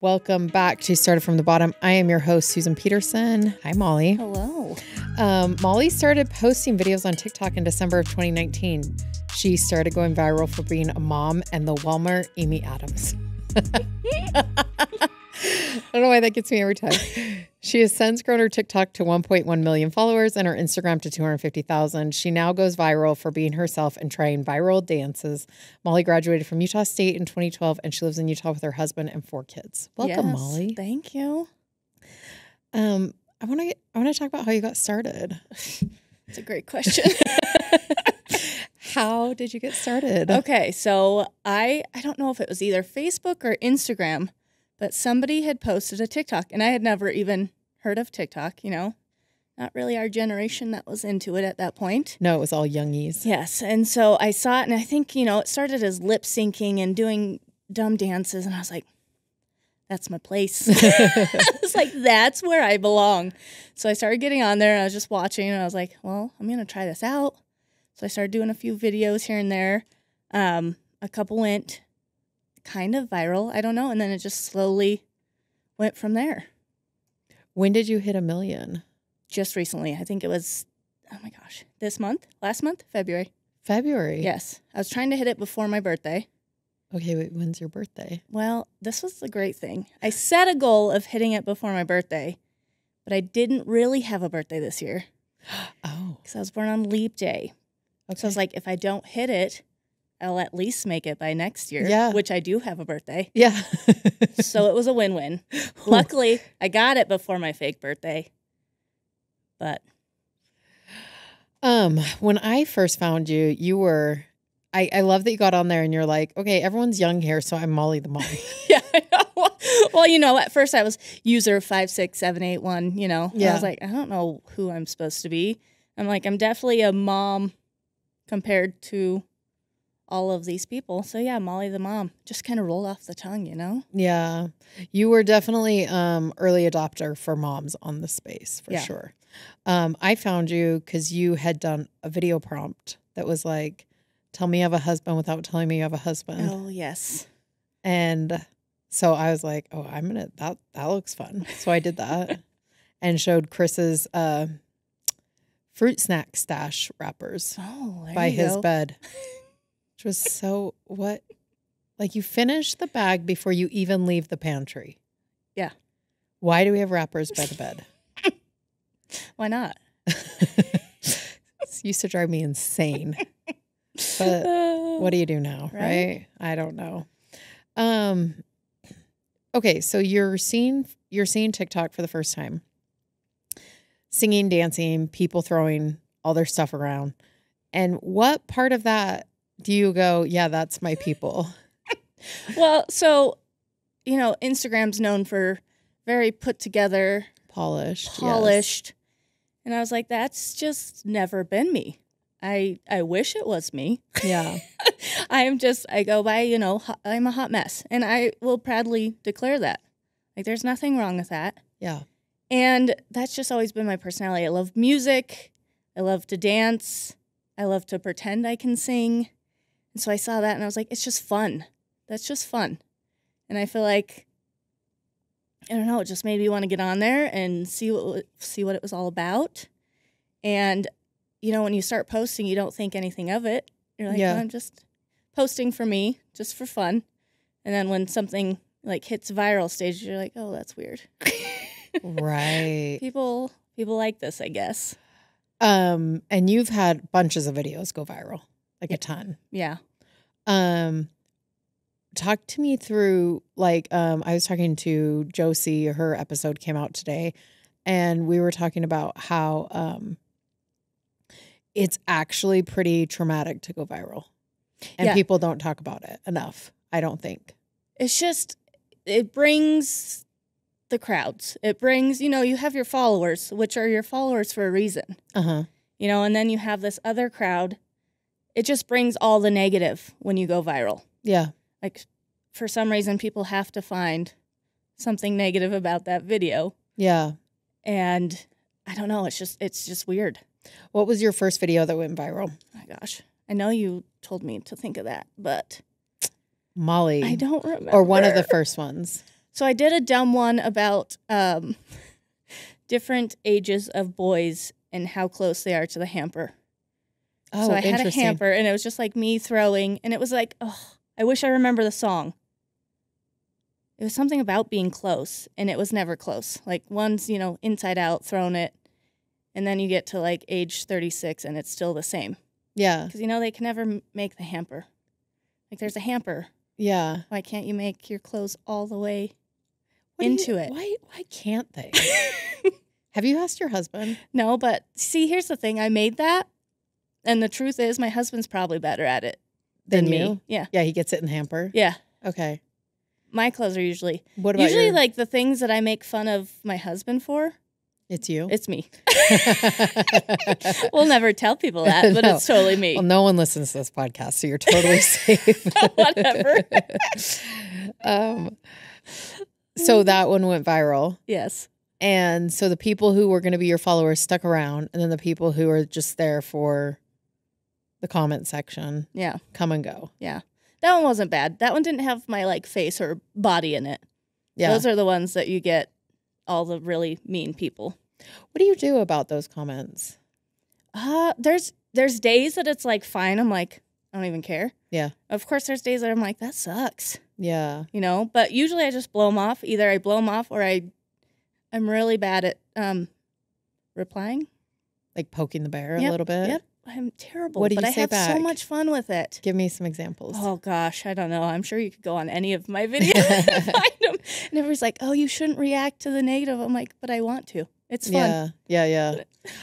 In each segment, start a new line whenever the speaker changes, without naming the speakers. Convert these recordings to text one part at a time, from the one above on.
Welcome back to Started from the Bottom. I am your host, Susan Peterson. Hi, Molly.
Hello.
Molly started posting videos on TikTok in December of 2019. She started going viral for being a mom and the Walmart Amy Adams. I don't know why that gets me every time. She has since grown her TikTok to 1.1 million followers and her Instagram to 250,000. She now goes viral for being herself and trying viral dances. Molly graduated from Utah State in 2012, and she lives in Utah with her husband and 4 kids. Welcome,
Yes,
Molly.
Thank you.
I want to talk about how you got started.
It's a great question.
How did you get started?
Okay, so I don't know if it was either Facebook or Instagram, but somebody had posted a TikTok, and I had never even heard of TikTok, not really our generation that was into it at that point.
No, it was all youngies.
Yes, and so I saw it, and I think, it started as lip syncing and doing dumb dances, and I was like, that's my place. I was like, that's where I belong. So I started getting on there, and I was just watching, and I was like, well, I'm going to try this out. So I started doing a few videos here and there. A couple went kind of viral, I don't know, and then it just slowly went from there.
When did you hit 1 million?
Just recently. I think it was, oh my gosh, last month, February.
February?
Yes. I was trying to hit it before my birthday.
Okay, wait, when's your birthday?
Well, this was the great thing. I set a goal of hitting it before my birthday, but I didn't really have a birthday this year.
Oh.
Because I was born on Leap Day.
Okay.
So I was like, if I don't hit it, I'll at least make it by next year,
Yeah.
which I do have a birthday.
Yeah.
So it was a win-win. Luckily, I got it before my fake birthday. But
when I first found you, you were I love that you got on there and you're like, okay, everyone's young here, so I'm Molly the mom.
yeah, I know. Well, at first I was user 56781, Yeah. I was like, I don't know who I'm supposed to be. I'm like, I'm definitely a mom compared to all of these people. So yeah, Molly the mom just kind of rolled off the tongue,
Yeah. You were definitely early adopter for moms on the space, for sure. I found you because you had done a video prompt that was like, tell me you have a husband without telling me you have a husband.
Oh, yes.
And so I was like, oh, that looks fun. So I did that and showed Chris's fruit snack stash wrappers by his bed. Which was so, what? Like you finish the bag before you even leave the pantry.
Yeah.
Why do we have wrappers by the bed?
Why not?
It used to drive me insane. But what do you do now, right? I don't know. Okay, so you're seeing TikTok for the first time. Singing, dancing, people throwing all their stuff around. And what part of that do you go, yeah, that's my people?
Well, so, Instagram's known for very put together,
polished.
Yes. And I was like, that's just never been me. I wish it was me.
Yeah.
I go by, I'm a hot mess. And I will proudly declare that. Like, there's nothing wrong with that.
Yeah.
And that's just always been my personality. I love music. I love to dance. I love to pretend I can sing. And so I saw that and I was like, it's just fun. That's just fun. And I feel like, I don't know, it just made me want to get on there and see what it was all about. And, when you start posting, you don't think anything of it. You're like, I'm just posting for me, just for fun. And then when something like hits viral stage, you're like, oh, that's weird.
Right.
People like this, I guess.
And you've had bunches of videos go viral, like a ton.
Yeah.
Talk to me through, like, I was talking to Josie, her episode came out today, and we were talking about how it's actually pretty traumatic to go viral. And people don't talk about it enough, I don't think.
It's just, it brings the crowds. It brings, you have your followers, which are your followers for a reason.
Uh-huh.
And then you have this other crowd. It just brings all the negative when you go viral.
Yeah.
Like, for some reason, people have to find something negative about that video.
Yeah.
And I don't know. It's just weird.
What was your first video that went viral?
Oh my gosh. I know you told me to think of that, but
Molly.
I don't remember.
Or one of the first ones.
So I did a dumb one about different ages of boys and how close they are to the hamper.
Oh,
so I had a
interesting.
hamper, and it was just like me throwing, and it was like, oh, I wish I remember the song. It was something about being close, and it was never close. Like, one's, inside out, thrown it, and then you get to, like, age 36, and it's still the same.
Yeah.
Because, they can never make the hamper. Like, there's a hamper.
Yeah.
Why can't you make your clothes all the way into it?
Why can't they? Have you asked your husband?
No, but see, here's the thing. I made that, and the truth is my husband's probably better at it than me.
You?
Yeah.
Yeah, he gets it in the hamper?
Yeah.
Okay.
My clothes are usually...
What about
like, the things that I make fun of my husband for...
It's you?
It's me. We'll never tell people that, but
No.
It's totally me.
Well, no one listens to this podcast, so you're totally safe.
Whatever.
So that one went viral.
Yes.
And so the people who were going to be your followers stuck around, and then the people who are just there for the comment section
Yeah.
come and go.
Yeah. That one wasn't bad. That one didn't have my, like, face or body in it.
Yeah.
Those are the ones that you get all the really mean people.
What do you do about those comments?
There's days that it's, like, fine. I'm like, I don't even care.
Yeah.
Of course, there's days that I'm like, that sucks.
Yeah.
But usually I just blow them off. Either I blow them off or I'm really bad at replying.
Like poking the bear
Yep,
a little bit?
Yep. I'm terrible.
What do you
but
say
I have
back?
so much fun with it.
Give me some examples.
Oh, gosh. I don't know. I'm sure you could go on any of my videos and find them. And everybody's like, oh, you shouldn't react to the negative. I'm like, but I want to. It's fun.
Yeah.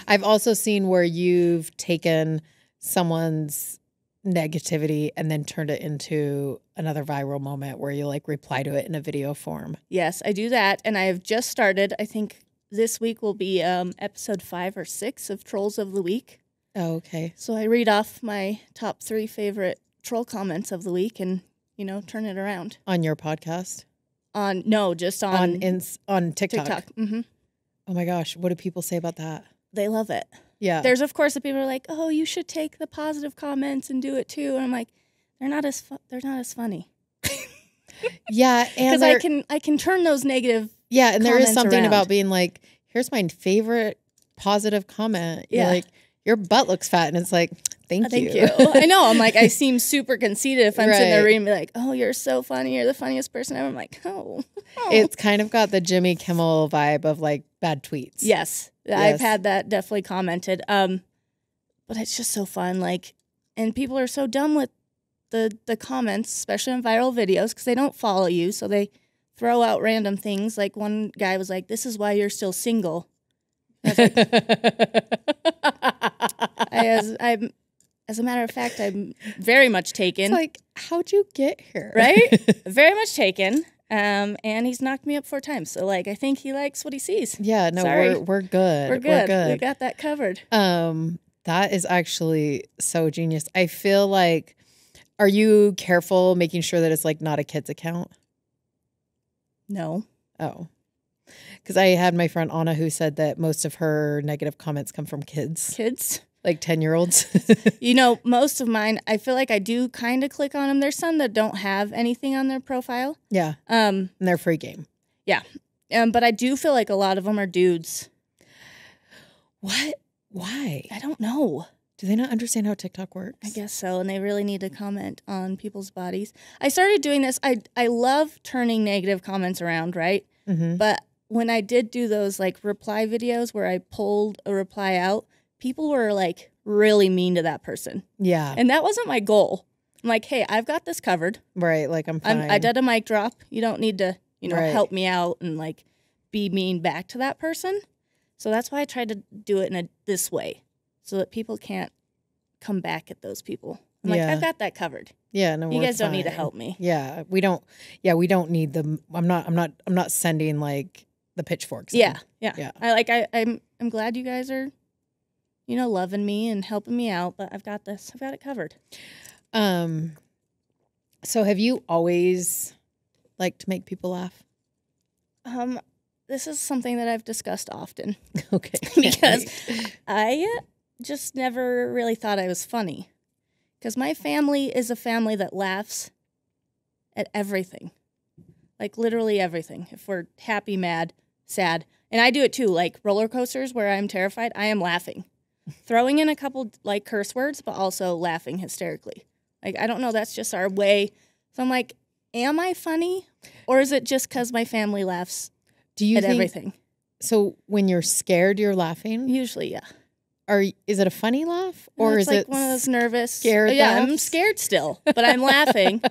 I've also seen where you've taken someone's negativity and then turned it into another viral moment where you like reply to it in a video form.
Yes, I do that. And I have just started. I think this week will be episode 5 or 6 of Trolls of the Week.
Oh, okay.
So I read off my top 3 favorite troll comments of the week and, turn it around.
On your podcast?
Just on
on TikTok.
TikTok. Mm-hmm.
Oh my gosh, what do people say about that?
They love it.
Yeah.
There's, of course, the people who are like, oh, you should take the positive comments and do it too. And I'm like, they're not as funny.
Yeah, and
because I can turn those negative.
Yeah, and there is something
around.
about being like, here's my favorite positive comment. You're
Yeah.
like, your butt looks fat, and it's like, thank you.
I know. I'm like, I seem super conceited if I'm sitting there
Right.
reading, be like, oh, you're so funny. You're the funniest person ever. I'm like, oh.
It's kind of got the Jimmy Kimmel vibe of like bad tweets.
Yes. I've had that definitely commented. But it's just so fun. Like, and people are so dumb with the comments, especially on viral videos, because they don't follow you. So they throw out random things. Like one guy was like, this is why you're still single. I was like, as a matter of fact, I'm very much taken.
It's like, how'd you get here?
Right? Very much taken. And he's knocked me up 4 times. So, like, I think he likes what he sees.
Yeah, no,
Sorry.
we're good.
We're good. We got that covered.
That is actually so genius. I feel like, are you careful making sure that it's like not a kid's account?
No.
Oh. Because I had my friend Anna who said that most of her negative comments come from kids.
Kids?
Like 10-year-olds.
Most of mine, I feel like I do kind of click on them. There's some that don't have anything on their profile.
Yeah. And they're free game.
Yeah. But I do feel like a lot of them are dudes.
What? Why?
I don't know.
Do they not understand how TikTok works?
I guess so. And they really need to comment on people's bodies. I started doing this. I love turning negative comments around, right?
Mm-hmm.
But when I did do those like reply videos where I pulled a reply out, people were like really mean to that person.
Yeah.
And that wasn't my goal. I'm like, hey, I've got this covered.
Right. Like I'm fine.
I did a mic drop. You don't need to,
Right.
help me out and like be mean back to that person. So that's why I tried to do it in this way so that people can't come back at those people. I'm like, I've got that covered.
Yeah, no,
you
we're
guys don't need to
fine.
help me.
Yeah, we don't. Yeah, we don't need them. I'm not sending like the pitchforks. in.
Yeah. I'm glad you guys are, loving me and helping me out. But I've got this. I've got it covered.
So have you always liked to make people laugh?
This is something that I've discussed often.
Okay.
Because I just never really thought I was funny. Because my family is a family that laughs at everything. Like literally everything. If we're happy, mad, sad. And I do it too. Like roller coasters where I'm terrified, I am laughing. Throwing in a couple like curse words, but also laughing hysterically. Like, I don't know. That's just our way. So I'm like, am I funny? Or is it just because my family laughs at everything?
So when you're scared, you're laughing?
Usually, yeah.
Is it a funny laugh? Or
it's
is
like
it
one of those nervous?
Scared
yeah,
laughs?
I'm scared still, but I'm laughing.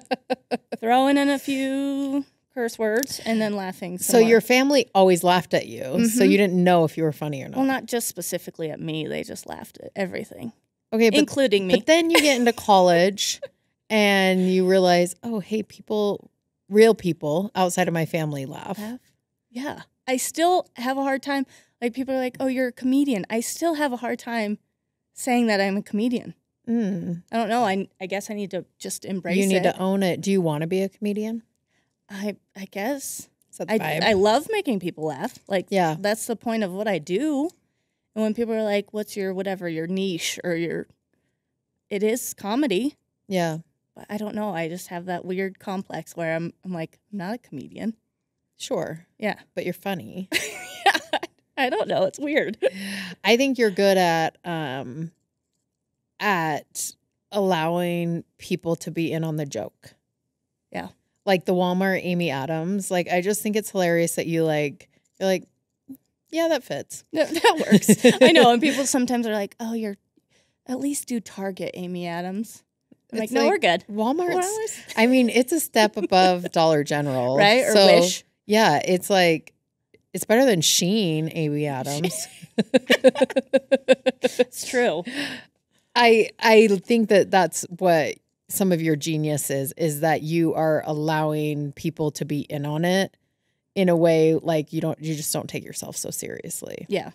Throwing in a few curse words and then laughing some
So
more.
your family always laughed at you, so you didn't know if you were funny or not.
Well, not just specifically at me. They just laughed at everything.
Okay,
including me.
But then you get into college and you realize, oh, hey, real people outside of my family laugh.
Yeah. I still have a hard time. Like, people are like, oh, you're a comedian. I still have a hard time saying that I'm a comedian. I don't know. I guess I need to just embrace it.
You need to own it. Do you want to be a comedian?
I guess.
Is that the vibe?
I love making people laugh. Like,
yeah.
That's the point of what I do. And when people are like, what's your whatever, your niche or it is comedy.
Yeah.
But I don't know. I just have that weird complex where I'm like, I'm not a comedian.
Sure.
Yeah.
But you're funny.
Yeah. I don't know. It's weird.
I think you're good at allowing people to be in on the joke.
Yeah.
Like the Walmart Amy Adams. Like, I just think it's hilarious that you're like, yeah, that fits.
No, that works. I know. And people sometimes are like, oh, you're at least do Target Amy Adams. I'm like, no, we're good.
Walmart's, I mean, it's a step above Dollar General.
Right? Or Wish.
Yeah, it's like, it's better than Sheen, Amy Adams.
It's true.
I think that's what some of your genius is that you are allowing people to be in on it in a way like you just don't take yourself so seriously.
Yeah.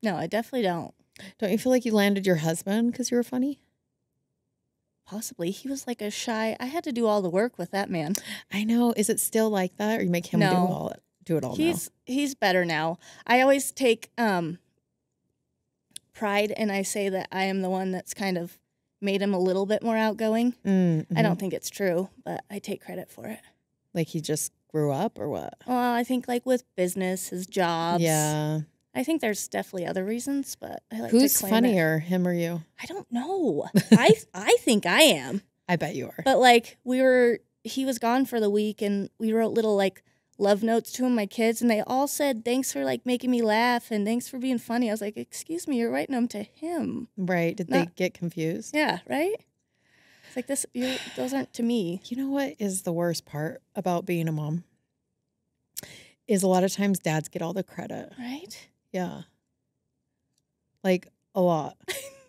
No, I definitely don't.
Don't you feel like you landed your husband because you were funny?
Possibly. He was like I had to do all the work with that man.
I know. Is it still like that, or you make him do it all now?
He's better now. I always take pride, and I say that I am the one that's kind of made him a little bit more outgoing. I don't think it's true, but I take credit for it.
Like he just grew up, or what?
Well, I think like with business, his jobs.
Yeah.
I think there's definitely other reasons, but I like
Who's
to claim
funnier, him or you?
I don't know. I think I am.
I bet you are.
But like he was gone for the week, and we wrote little like love notes to him, my kids, and they all said thanks for like making me laugh and thanks for being funny. I was like, excuse me, you're writing them to him.
Right. Did they get confused?
Yeah, right? It's like those aren't to me.
You know what is the worst part about being a mom? Is a lot of times dads get all the credit.
Right?
Yeah. Like a lot.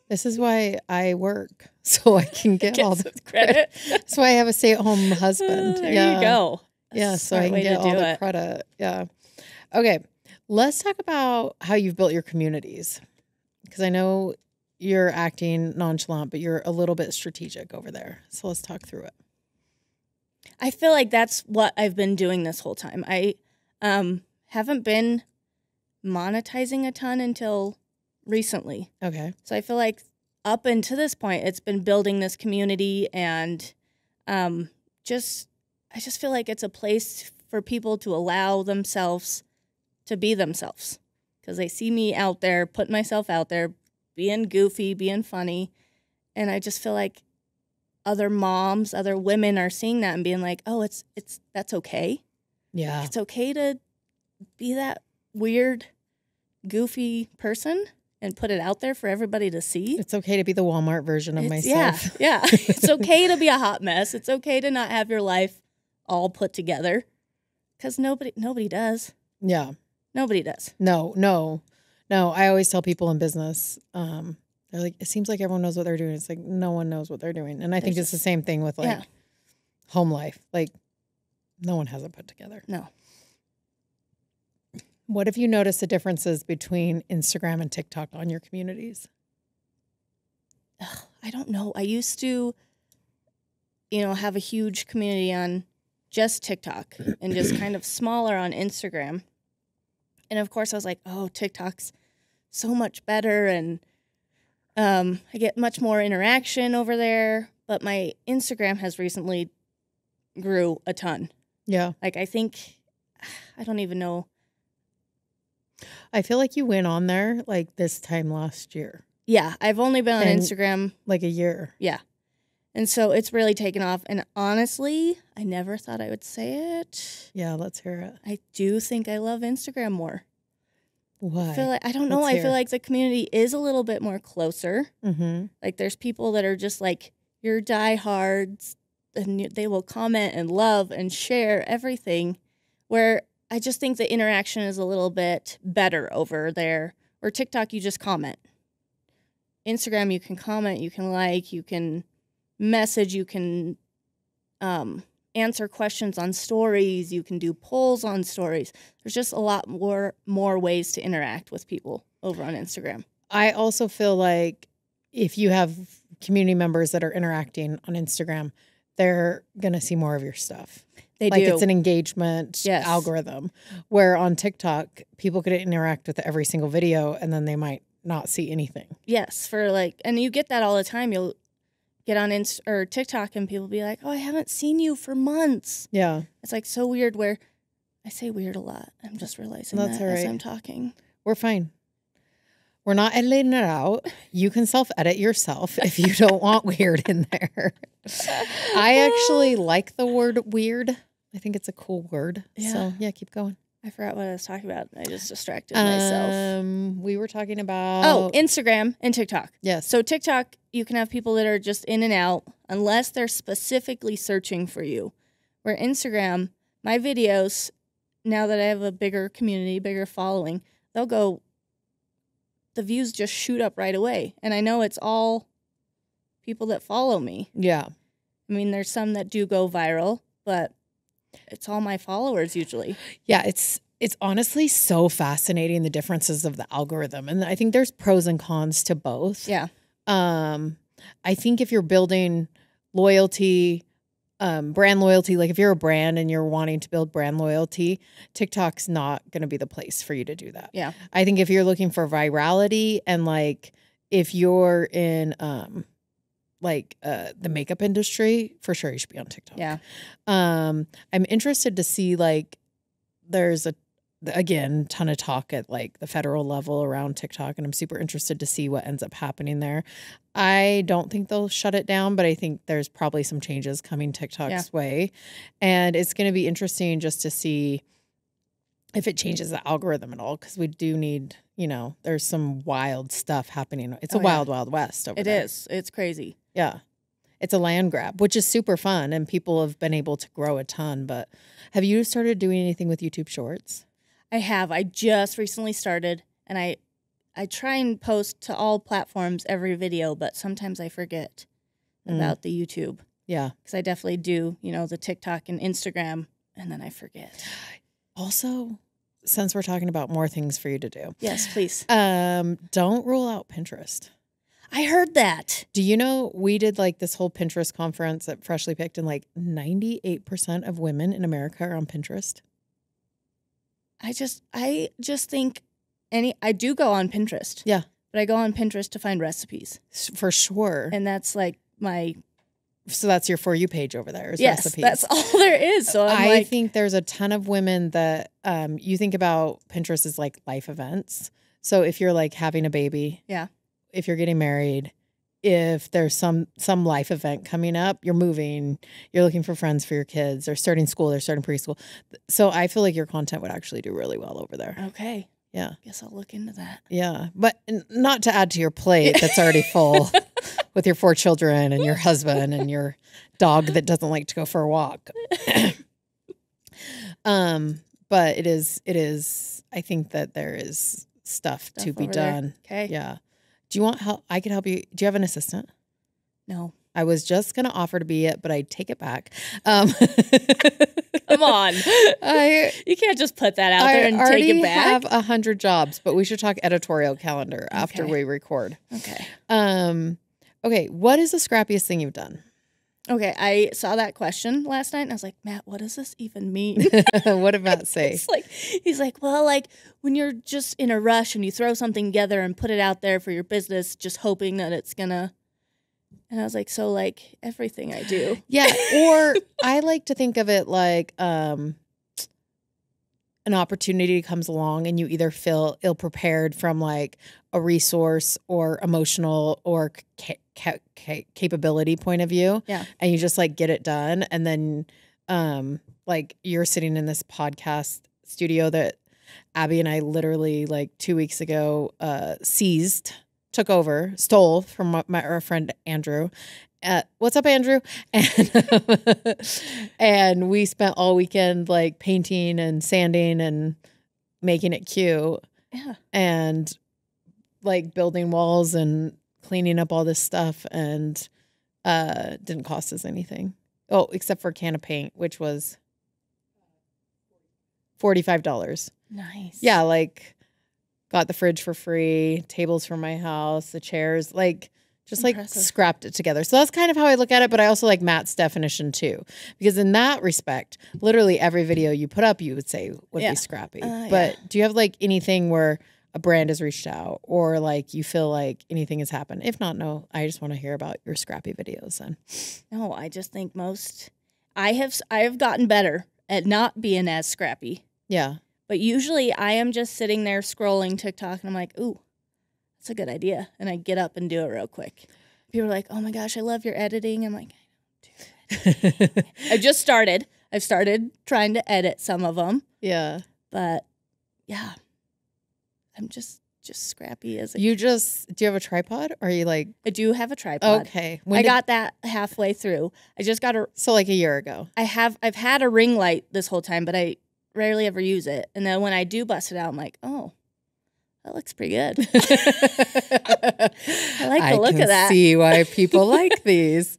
This is why I work, so I can get all the credit. That's why I have a stay-at-home husband.
There you go.
Yeah, so I can get all the credit. Yeah. Okay, let's talk about how you've built your communities. Because I know you're acting nonchalant, but you're a little bit strategic over there. So let's talk through it.
I feel like that's what I've been doing this whole time. I haven't been monetizing a ton until recently.
Okay.
So I feel like up until this point, it's been building this community, and I just feel like it's a place for people to allow themselves to be themselves, because they see me out there, putting myself out there, being goofy, being funny, and I just feel like other moms, other women are seeing that and being like, oh, that's okay.
Yeah.
It's okay to be that weird, goofy person and put it out there for everybody to see.
It's okay to be the Walmart version of myself.
Yeah. It's okay to be a hot mess. It's okay to not have your life all put together, because nobody does.
Yeah.
Nobody does.
No. I always tell people in business, they're like, it seems like everyone knows what they're doing. It's like, no one knows what they're doing. And I think it's the same thing with like home life. Like, no one has it put together.
No.
What have you noticed the differences between Instagram and TikTok on your communities?
I don't know. I used to, have a huge community on just TikTok and just kind of smaller on Instagram. And of course I was like, oh, TikTok's so much better, and I get much more interaction over there. But my Instagram has recently grew a ton.
Yeah.
Like, I think, I don't even know.
I feel like you went on there like this time last year.
Yeah, I've only been on Instagram.
Like a year.
Yeah. And so it's really taken off. And honestly, I never thought I would say it.
Yeah, let's hear it.
I do think I love Instagram more.
Why?
I feel like, I don't know. I feel like the community is a little bit more closer.
Mm-hmm.
Like there's people that are just like your diehards, and they will comment and love and share everything. Where I just think the interaction is a little bit better over there. Or TikTok, you just comment. Instagram, you can comment, you can like, you can message, you can answer questions on stories, you can do polls on stories. There's just a lot more ways to interact with people over on Instagram.
I also feel like if you have community members that are interacting on Instagram, they're going to see more of your stuff.
They
like
do.
It's an engagement algorithm, where on TikTok, people could interact with every single video and then they might not see anything.
Yes, for like, and you get that all the time. You'll get on Insta or TikTok and people be like, "Oh, I haven't seen you for months."
Yeah.
It's like so weird where I say weird a lot. I'm just realizing that as I'm talking.
We're fine. We're not editing it out. You can self-edit yourself if you don't want weird in there. I actually like the word weird. I think it's a cool word. Yeah. So, yeah, keep going.
I forgot what I was talking about. I just distracted myself.
We were talking about...
Instagram and TikTok.
Yes.
So TikTok, you can have people that are just in and out unless they're specifically searching for you. Where Instagram, my videos, now that I have a bigger community, bigger following, they'll go... The views just shoot up right away. And I know it's all people that follow me.
Yeah.
I mean, there's some that do go viral, but it's all my followers usually.
Yeah, it's honestly so fascinating, the differences of the algorithm. And I think there's pros and cons to both.
Yeah.
I think if you're building loyalty, brand loyalty, like if you're a brand and you're wanting to build brand loyalty, TikTok's not going to be the place for you to do that.
Yeah.
I think if you're looking for virality and like if you're in the makeup industry, for sure you should be on TikTok.
Yeah.
I'm interested to see like there's again, ton of talk at like the federal level around TikTok, and I'm super interested to see what ends up happening there. I don't think they'll shut it down, but I think there's probably some changes coming TikTok's way. And it's going to be interesting just to see if it changes the algorithm at all, because we do need, there's some wild stuff happening. It's a wild, wild west over there.
It is. It's crazy.
Yeah. It's a land grab, which is super fun, and people have been able to grow a ton. But have you started doing anything with YouTube Shorts?
I have. I just recently started, and I try and post to all platforms every video, but sometimes I forget about the YouTube.
Yeah.
Because I definitely do, the TikTok and Instagram, and then I forget.
Also, since we're talking about more things for you to do.
Yes, please.
Don't rule out Pinterest.
I heard that.
Do you know we did like this whole Pinterest conference at Freshly Picked, and like 98% of women in America are on Pinterest?
I just think I do go on Pinterest.
Yeah.
But I go on Pinterest to find recipes.
For sure.
And that's like
So that's your For You page over there is
recipes.
Yes,
that's all there is. So
I think there's a ton of women that you think about Pinterest as like life events. So if you're like having a baby.
Yeah.
If you're getting married, if there's some life event coming up, you're moving, you're looking for friends for your kids, they're starting school, they're starting preschool. So I feel like your content would actually do really well over there.
Okay.
Yeah.
Guess I'll look into that.
Yeah. But not to add to your plate that's already full with your 4 children and your husband and your dog that doesn't like to go for a walk. But it is, I think that there is stuff to be done.
Okay.
Yeah. Do you want help? I could help you. Do you have an assistant?
No.
I was just going to offer to be it, but I take it back.
Come on. You can't just put that out there and take it back.
I have 100 jobs, but we should talk editorial calendar after we record.
Okay.
Okay. What is the scrappiest thing you've done?
Okay. I saw that question last night and I was like, Matt, what does this even mean?
What did Matt say?
He's like, well, like when you're just in a rush and you throw something together and put it out there for your business, just hoping that it's gonna. And I was like, so like everything I do.
Yeah. Or I like to think of it like an opportunity comes along and you either feel ill prepared from like a resource or emotional or capability point of view.
Yeah.
And you just like get it done. And then like you're sitting in this podcast studio that Abby and I literally like 2 weeks ago took over, stole from our friend Andrew. What's up, Andrew? And we spent all weekend like painting and sanding and making it cute.
Yeah.
And like building walls and cleaning up all this stuff, and didn't cost us anything. Oh, except for a can of paint, which was $45.
Nice.
Yeah, like got the fridge for free, tables for my house, the chairs, like just
Impressive.
like scrapped it together. So that's kind of how I look at it, but I also like Matt's definition too. Because in that respect, literally every video you put up, you would say would be scrappy. But do you have like anything where a brand has reached out or like you feel like anything has happened? If not, no, I just want to hear about your scrappy videos then.
No, I just think I have gotten better at not being as scrappy.
Yeah.
But usually I am just sitting there scrolling TikTok and I'm like, ooh, that's a good idea. And I get up and do it real quick. People are like, oh my gosh, I love your editing. I'm like, I don't do it. I've started trying to edit some of them.
Yeah.
But yeah, I'm just scrappy as a
do you have a tripod? Or are you like,
I do have a tripod.
Okay.
I got that halfway through. I just got
so like a year ago.
I've had a ring light this whole time, but I rarely ever use it. And then when I do bust it out, I'm like, oh, that looks pretty good. I like the look of that.
I can see why people like these.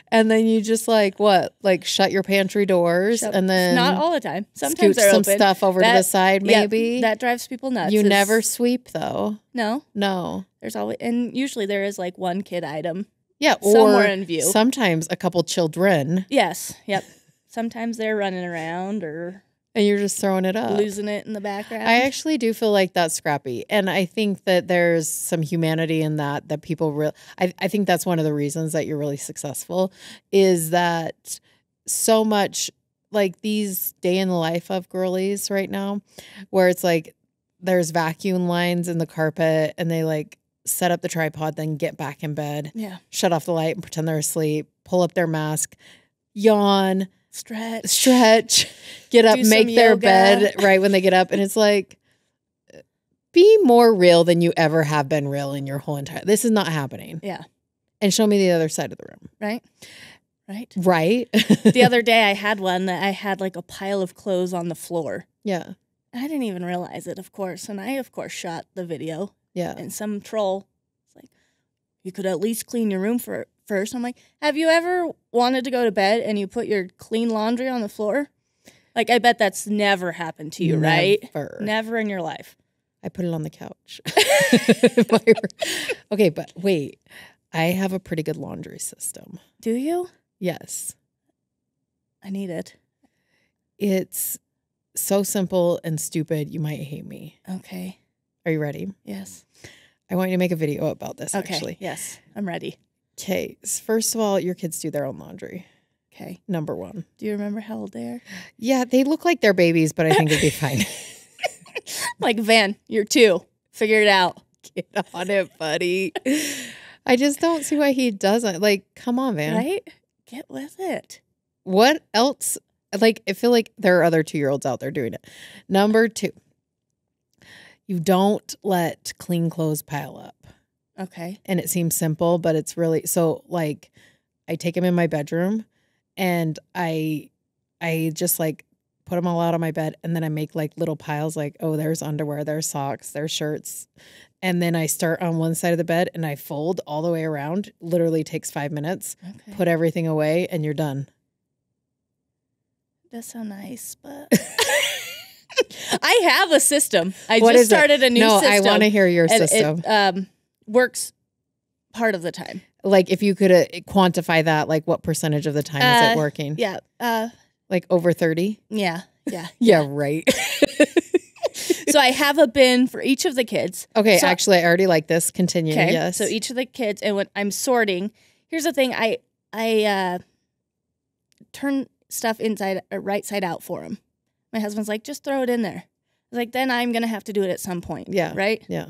And then you just like what? Like shut your pantry doors and then
not all the time. Sometimes they're
some
open.
stuff over to the side maybe.
That drives people nuts.
You never sweep though.
No. There's always, and usually there is like one kid item.
Yeah, or
somewhere in view.
Sometimes a couple children.
Yes. Yep. Sometimes they're running around or
and you're just throwing it up.
Losing it in the background.
I actually do feel like that's scrappy. And I think that there's some humanity in that people I think that's one of the reasons that you're really successful is that so much like these day in the life of girlies right now where it's like there's vacuum lines in the carpet and they like set up the tripod, then get back in bed, shut off the light and pretend they're asleep, pull up their mask, yawn, stretch, get up, make their bed right when they get up. And it's like, be more real than you ever have been real in your whole entire, this is not happening.
Yeah.
And show me the other side of the room.
Right.
The
other day I had one that I had like a pile of clothes on the floor.
Yeah.
I didn't even realize it, of course. And I, of course, shot the video.
Yeah.
And some troll was like, you could at least clean your room first. I'm like, have you ever wanted to go to bed and you put your clean laundry on the floor? Like, I bet that's never happened to you, right? Never in your life.
I put it on the couch. Okay, but wait. I have a pretty good laundry system.
Do you?
Yes.
I need it.
It's so simple and stupid, you might hate me.
Okay.
Are you ready?
Yes.
I want you to make a video about this,
okay.
Actually.
Yes, I'm ready.
Okay. First of all, your kids do their own laundry.
Okay.
Number one.
Do you remember how old they are?
Yeah, they look like they're babies, but I think it'd be fine.
Like, Van, you're 2. Figure it out.
Get on it, buddy. I just don't see why he doesn't. Like, come on, Van.
Right? Get with it.
What else? Like, I feel like there are other 2-year-olds out there doing it. Number 2. You don't let clean clothes pile up.
Okay.
And it seems simple, but it's really so like I take them in my bedroom and I just like put them all out on my bed and then I make like little piles like, oh, there's underwear, there's socks, there's shirts. And then I start on one side of the bed and I fold all the way around. Literally takes 5 minutes. Okay. Put everything away and you're done.
That's so nice, but I have a system. I
what
just started a new system.
No, I want to hear your system.
It works part of the time.
Like if you could quantify that, like what percentage of the time is it working?
Yeah.
Like over 30?
Yeah.
Yeah, right.
So I have a bin for each of the kids.
Okay,
so,
actually, I already like this. Continue,
okay,
yes.
So each of the kids, and when I'm sorting, Here's the thing. I turn stuff right side out for him. My husband's like, just throw it in there. I was like, then I'm going to have to do it at some point.
Yeah.
Right?
Yeah.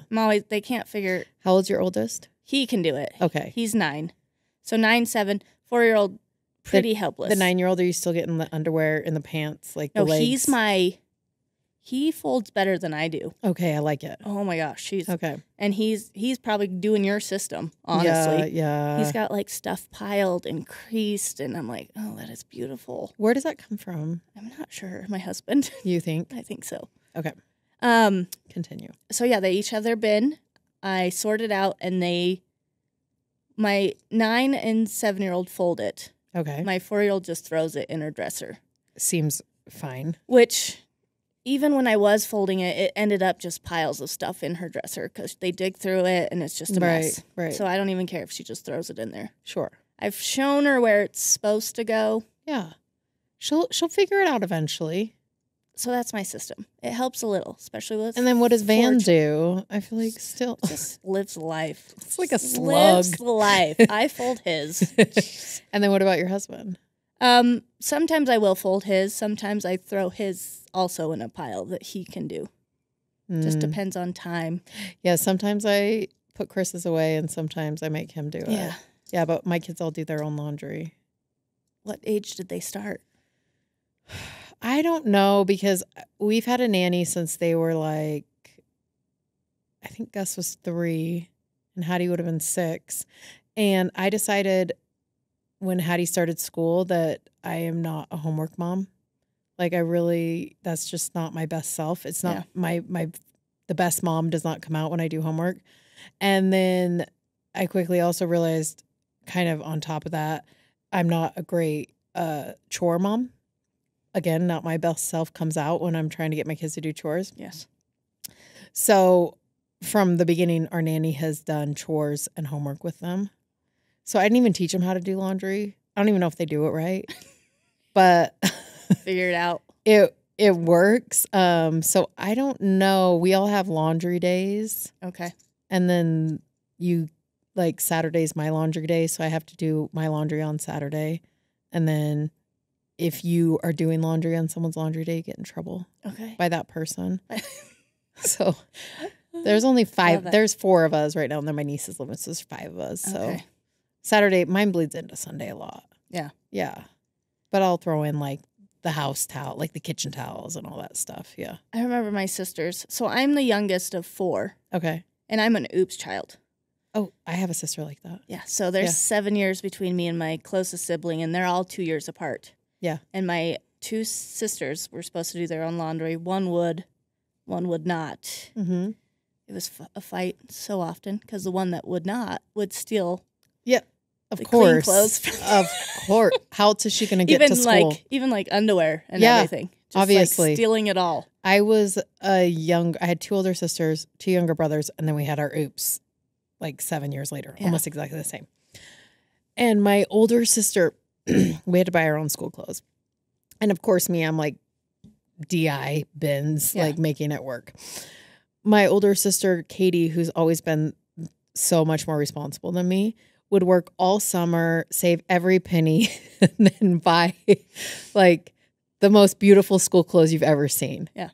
They can't figure.
How old's your oldest?
He can do it.
Okay.
He's 9. So 9, 7, 4-year-old, pretty helpless.
The 9-year-old, are you still getting the underwear in the pants? Like the legs?
He folds better than I do.
Okay, I like it.
Oh my gosh.
Okay.
And he's probably doing your system, honestly.
Yeah.
He's got like stuff piled and creased, and I'm like, oh, that is beautiful.
Where does that come from?
I'm not sure. My husband.
You think?
I think so.
Okay. Continue.
So yeah, they each have their bin. I sorted out, and my 9 and 7-year-old fold it.
Okay.
My 4-year-old just throws it in her dresser.
Seems fine.
Which, even when I was folding it, it ended up just piles of stuff in her dresser because they dig through it and it's just a mess.
Right.
So I don't even care if she just throws it in there.
Sure.
I've shown her where it's supposed to go.
Yeah. She'll figure it out eventually.
So that's my system. It helps a little, especially with.
And then what does Van do? I feel like still
just lives life.
It's like a slug.
Lives life. I fold his.
And then what about your husband?
Sometimes I will fold his. Sometimes I throw his also in a pile that he can do. Just depends on time.
Yeah, sometimes I put Chris's away and sometimes I make him do it.
Yeah.
Yeah, but my kids all do their own laundry.
What age did they start?
I don't know because we've had a nanny since they were like, I think Gus was 3 and Hattie would have been 6. And I decided when Hattie started school that I am not a homework mom. Like that's just not my best self. It's not the best mom does not come out when I do homework. And then I quickly also realized kind of on top of that, I'm not a great chore mom. Again, not my best self comes out when I'm trying to get my kids to do chores.
Yes.
So from the beginning, our nanny has done chores and homework with them. So I didn't even teach them how to do laundry. I don't even know if they do it right, but
figure it out.
It works. So I don't know. We all have laundry days.
Okay.
And then Saturday's my laundry day. So I have to do my laundry on Saturday. And then if you are doing laundry on someone's laundry day, you get in trouble by that person. So there's only 5. There's 4 of us right now. And then my nieces live with us. So there's 5 of us. So Saturday, mine bleeds into Sunday a lot.
Yeah.
Yeah. But I'll throw in like the house towel, like the kitchen towels and all that stuff. Yeah.
I remember my sisters. So I'm the youngest of 4.
Okay.
And I'm an oops child.
Oh, I have a sister like that.
Yeah. So there's 7 years between me and my closest sibling, and they're all 2 years apart.
Yeah.
And my 2 sisters were supposed to do their own laundry. One would not.
Mm-hmm.
It was a fight so often because the one that would not would steal.
Yeah, of
the
course.
Clean clothes.
Of course. How else is she going to get to school?
Even like underwear and everything. Just
obviously.
Like stealing it all.
I had 2 older sisters, 2 younger brothers, and then we had our oops like 7 years later, almost exactly the same. And my older sister, we had to buy our own school clothes. And of course, I'm like DI bins, like making it work. My older sister, Katie, who's always been so much more responsible than me, would work all summer, save every penny, and then buy like the most beautiful school clothes you've ever seen.
Yeah.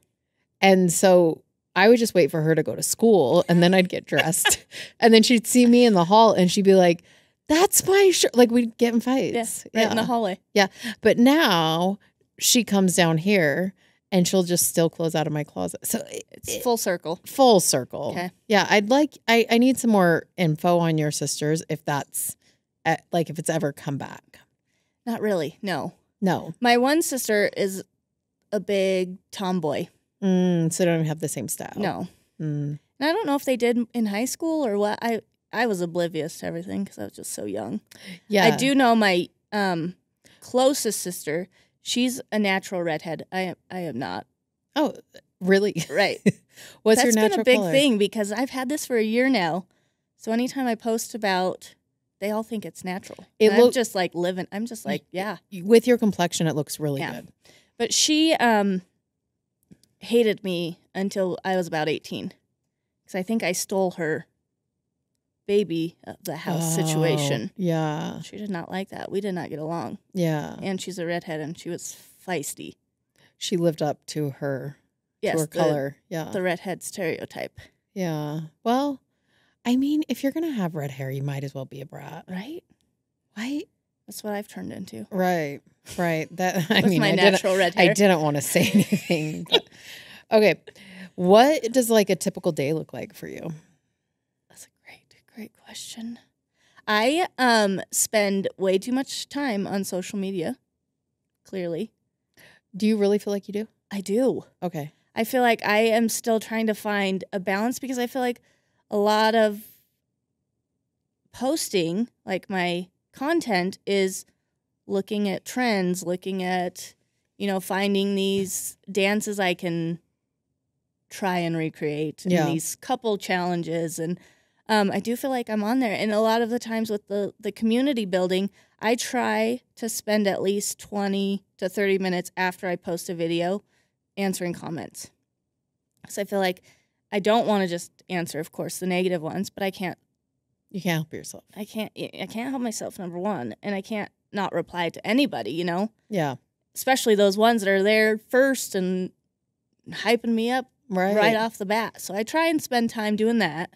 And so I would just wait for her to go to school and then I'd get dressed. And then she'd see me in the hall and she'd be like, that's my shirt. Like we'd get in fights.
Right in the hallway.
Yeah. But now she comes down here and she'll just steal clothes out of my closet. So
it's full circle.
Full circle.
Okay.
Yeah. I need some more info on your sisters if that's if it's ever come back.
Not really. No.
No.
My one sister is a big tomboy.
So they don't even have the same style.
No. And I don't know if they did in high school or what. I was oblivious to everything because I was just so young.
Yeah.
I do know my closest sister. She's a natural redhead. I am not.
Oh, really?
Right.
What's your natural color?
That's been a big thing because I've had this for a year now. So anytime I post about, they all think it's natural. I'm just like living. I'm just like, yeah.
With your complexion, it looks really good.
But she hated me until I was about 18. Because I think I stole her baby of the house situation.
Yeah.
She did not like that. We did not get along.
Yeah.
And she's a redhead, and she was feisty.
She lived up to her, color. Yeah.
The redhead stereotype.
Yeah. Well, I mean, if you're going to have red hair, you might as well be a brat.
Right?
Right?
That's what I've turned into.
Right. That I
With
mean,
my natural red hair.
I didn't want to say anything. But, okay. What does like a typical day look like for you?
That's a great question. I spend way too much time on social media, clearly.
Do you really feel like you do?
I do.
Okay.
I feel like I am still trying to find a balance because I feel like a lot of posting, like my content, is looking at trends, looking at, finding these dances I can try and recreate, and these couple challenges. And I do feel like I'm on there. And a lot of the times with the community building, I try to spend at least 20 to 30 minutes after I post a video answering comments. So I feel like I don't want to just answer, of course, the negative ones, but I can't.
You can't help yourself.
I can't help myself, number one, and I can't not reply to anybody,
Yeah.
Especially those ones that are there first and hyping me up right off the bat. So I try and spend time doing that.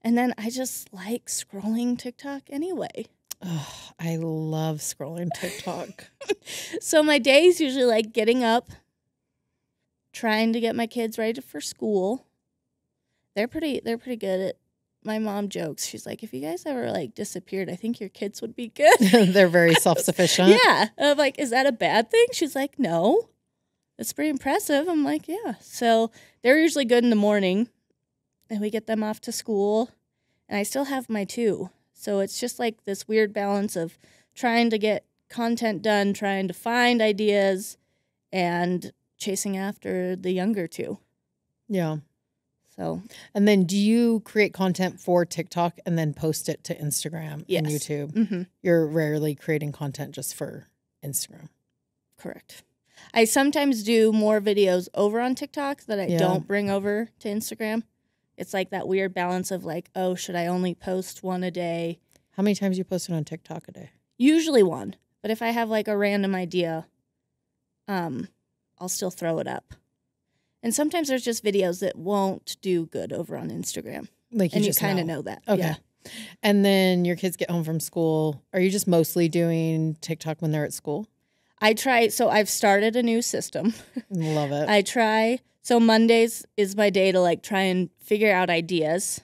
And then I just like scrolling TikTok anyway.
Oh, I love scrolling TikTok.
So my day is usually like getting up, trying to get my kids ready for school. They're pretty good at. My mom jokes. She's like, if you guys ever like disappeared, I think your kids would be good.
They're very self-sufficient.
Yeah. I'm like, is that a bad thing? She's like, no. It's pretty impressive. I'm like, yeah. So they're usually good in the morning, and we get them off to school, and I still have my two. So it's just like this weird balance of trying to get content done, trying to find ideas, and chasing after the younger two.
Yeah.
So.
And then do you create content for TikTok and then post it to Instagram and YouTube?
Mm-hmm.
You're rarely creating content just for Instagram.
Correct. I sometimes do more videos over on TikTok that I don't bring over to Instagram. It's like that weird balance of like, oh, should I only post one a day?
How many times you posted on TikTok a day?
Usually one. But if I have like a random idea, I'll still throw it up. And sometimes there's just videos that won't do good over on Instagram.
Like
you kind of know that.
Okay.
Yeah.
And then your kids get home from school. Are you just mostly doing TikTok when they're at school?
I try. So I've started a new system.
Love it.
I try. So Mondays is my day to like try and figure out ideas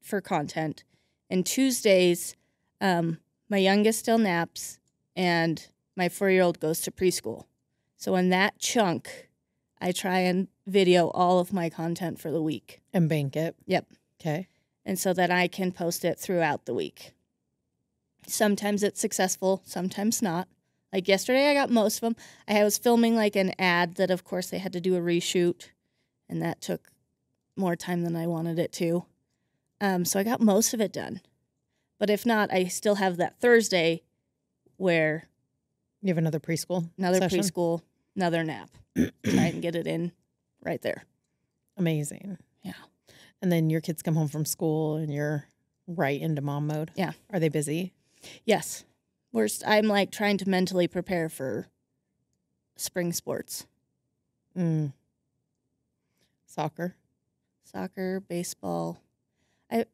for content. And Tuesdays, my youngest still naps and my 4-year-old goes to preschool. So in that chunk, I try and video all of my content for the week.
And bank it.
Yep.
Okay.
And so that I can post it throughout the week. Sometimes it's successful, sometimes not. Like yesterday, I got most of them. I was filming like an ad that, of course, they had to do a reshoot. And that took more time than I wanted it to. So I got most of it done. But if not, I still have that Thursday where...
You have another preschool
session? Preschool, another nap. Try and get it in right there.
Amazing.
Yeah.
And then your kids come home from school and you're right into mom mode.
Yeah.
Are they busy?
Yes. I'm like trying to mentally prepare for spring sports.
Soccer,
baseball. And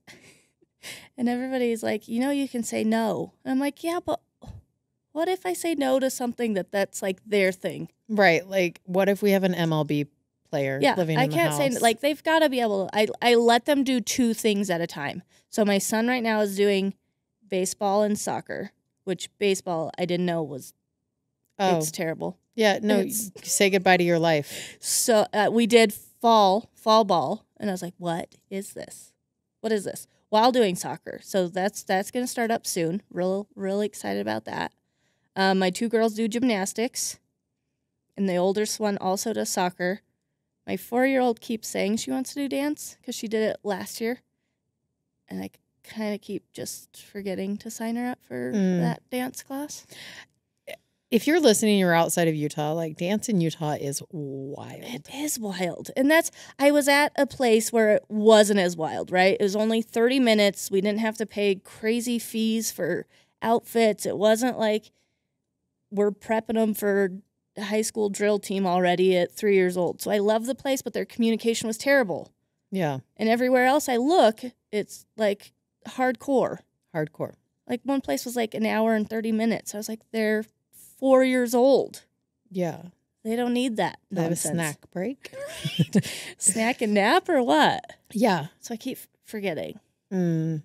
everybody's like, you can say no. And I'm like, yeah, but what if I say no to something that's like their thing?
Right. Like, what if we have an MLB player living in the house? I can't
say, like, they've got to be able to, I let them do 2 things at a time. So my son right now is doing baseball and soccer, which baseball I didn't know was, it's terrible.
Yeah, no, say goodbye to your life.
So we did fall ball, and I was like, what is this? What is this? While doing soccer. So that's going to start up soon. Really excited about that. My 2 girls do gymnastics, and the oldest one also does soccer. My 4-year-old keeps saying she wants to do dance because she did it last year, and I kind of keep just forgetting to sign her up for that dance class.
if you're listening, you're outside of Utah, like dance in Utah is wild.
It is wild. And I was at a place where it wasn't as wild, right? It was only 30 minutes. We didn't have to pay crazy fees for outfits. It wasn't like we're prepping them for a high school drill team already at 3 years old. So I love the place, but their communication was terrible.
Yeah.
And everywhere else I look, it's like hardcore.
Hardcore.
Like one place was like an hour and 30 minutes. I was like, they're 4 years old.
Yeah.
They don't need that
They have a
nonsense.
snack break.
Snack and nap or what?
Yeah.
So I keep forgetting to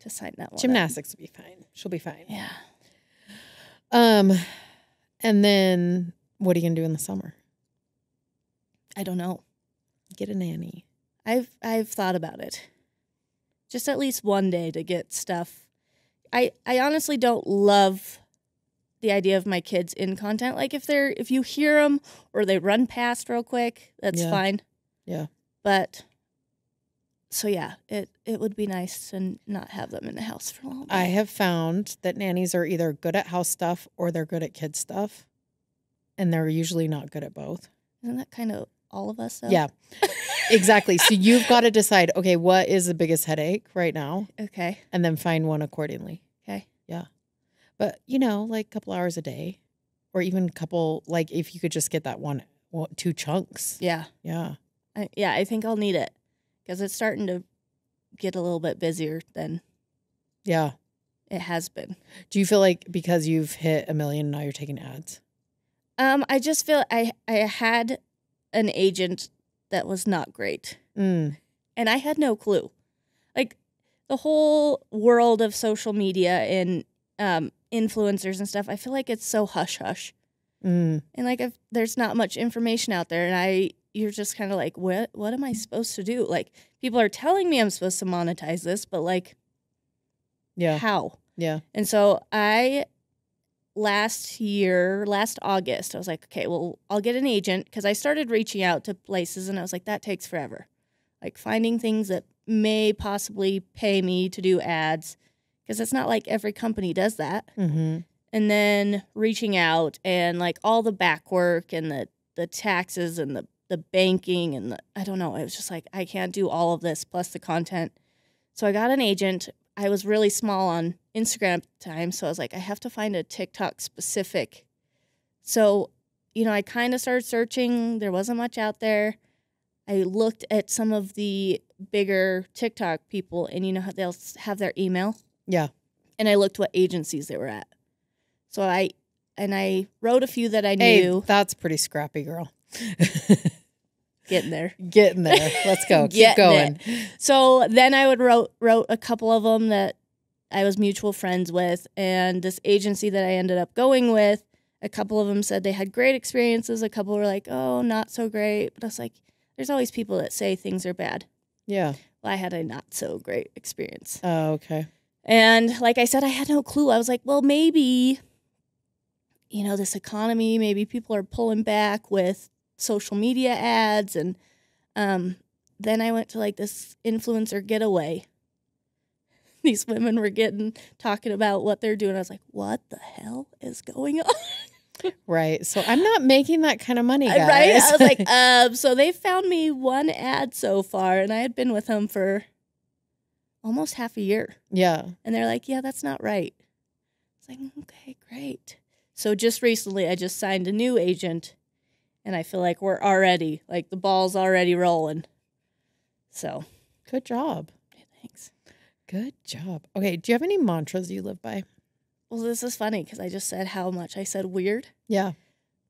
sign that one up.
Gymnastics will be fine. She'll be fine.
Yeah.
And then what are you going to do in the summer?
I don't know.
Get a nanny.
I've thought about it. Just at least one day to get stuff. I honestly don't love the idea of my kids in content. Like if you hear them or they run past real quick, that's fine.
Yeah.
But so yeah, it would be nice to not have them in the house for a long time.
I have found that nannies are either good at house stuff or they're good at kid stuff. And they're usually not good at both.
Isn't that kind of all of us though?
Yeah. Exactly. So you've got to decide, okay, what is the biggest headache right now?
Okay.
And then find one accordingly.
Okay.
Yeah. But, like a couple hours a day or even a couple, like if you could just get that 2 chunks.
Yeah.
Yeah.
I think I'll need it because it's starting to get a little bit busier than
it
has been.
Do you feel like because you've hit 1 million, now you're taking ads?
I just feel I had an agent that was not great. And I had no clue. Like the whole world of social media and influencers and stuff, I feel like it's so hush-hush. And like if there's not much information out there and you're just kind of like, what am I supposed to do? Like people are telling me I'm supposed to monetize this, but like how?
Yeah.
And so last August, I was like, okay, well, I'll get an agent because I started reaching out to places and I was like, that takes forever. Like finding things that may possibly pay me to do ads because it's not like every company does that.
Mm-hmm.
And then reaching out and like all the back work and the taxes and the banking and I don't know. It was just like, I can't do all of this plus the content. So I got an agent. I was really small on Instagram at the time, so I was like, I have to find a TikTok specific. So, I kind of started searching. There wasn't much out there. I looked at some of the bigger TikTok people, and how they'll have their email.
Yeah.
And I looked what agencies they were at. So I wrote a few that I knew.
Hey, that's pretty scrappy, girl.
Getting there.
Let's go. Keep going.
So then I wrote a couple of them that I was mutual friends with, and this agency that I ended up going with, a couple of them said they had great experiences. A couple were like, oh, not so great. But I was like, there's always people that say things are bad.
Yeah.
Well, I had a not so great experience.
Oh, okay.
And like I said, I had no clue. I was like, well, maybe, this economy, maybe people are pulling back with social media ads. And then I went to like this influencer getaway. These women were talking about what they're doing. I was like, what the hell is going on?
Right. So I'm not making that kind of money, guys.
Right? I was like, so they found me one ad so far, and I had been with them for almost half a year.
Yeah.
And they're like, yeah, that's not right. It's like, okay, great. So just recently, I just signed a new agent, and I feel like we're already, like the ball's already rolling. So.
Good job.
Thanks.
Good job. Okay. Do you have any mantras you live by?
Well, this is funny because I just said how much I said weird.
Yeah.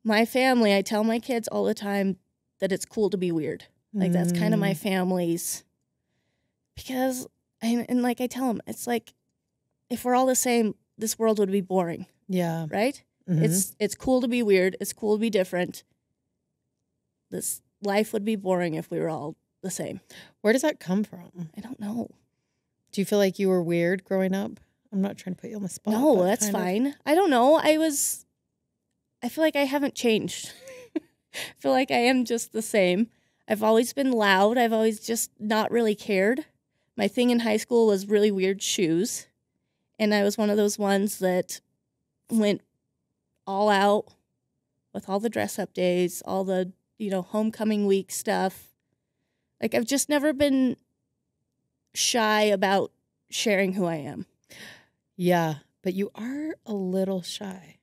My family, I tell my kids all the time that it's cool to be weird. Like, that's kind of my family's. Because, and like I tell them, it's like, if we're all the same, this world would be boring.
Yeah.
Right? Mm-hmm. It's cool to be weird. It's cool to be different. This life would be boring if we were all the same.
Where does that come from?
I don't know.
Do you feel like you were weird growing up? I'm not trying to put you on the spot.
No, that's fine. I don't know. I feel like I haven't changed. I feel like I am just the same. I've always been loud. I've always just not really cared. My thing in high school was really weird shoes. And I was one of those ones that went all out with all the dress up days, all the, homecoming week stuff. Like, I've just never been shy about sharing who I am.
Yeah, but you are a little shy.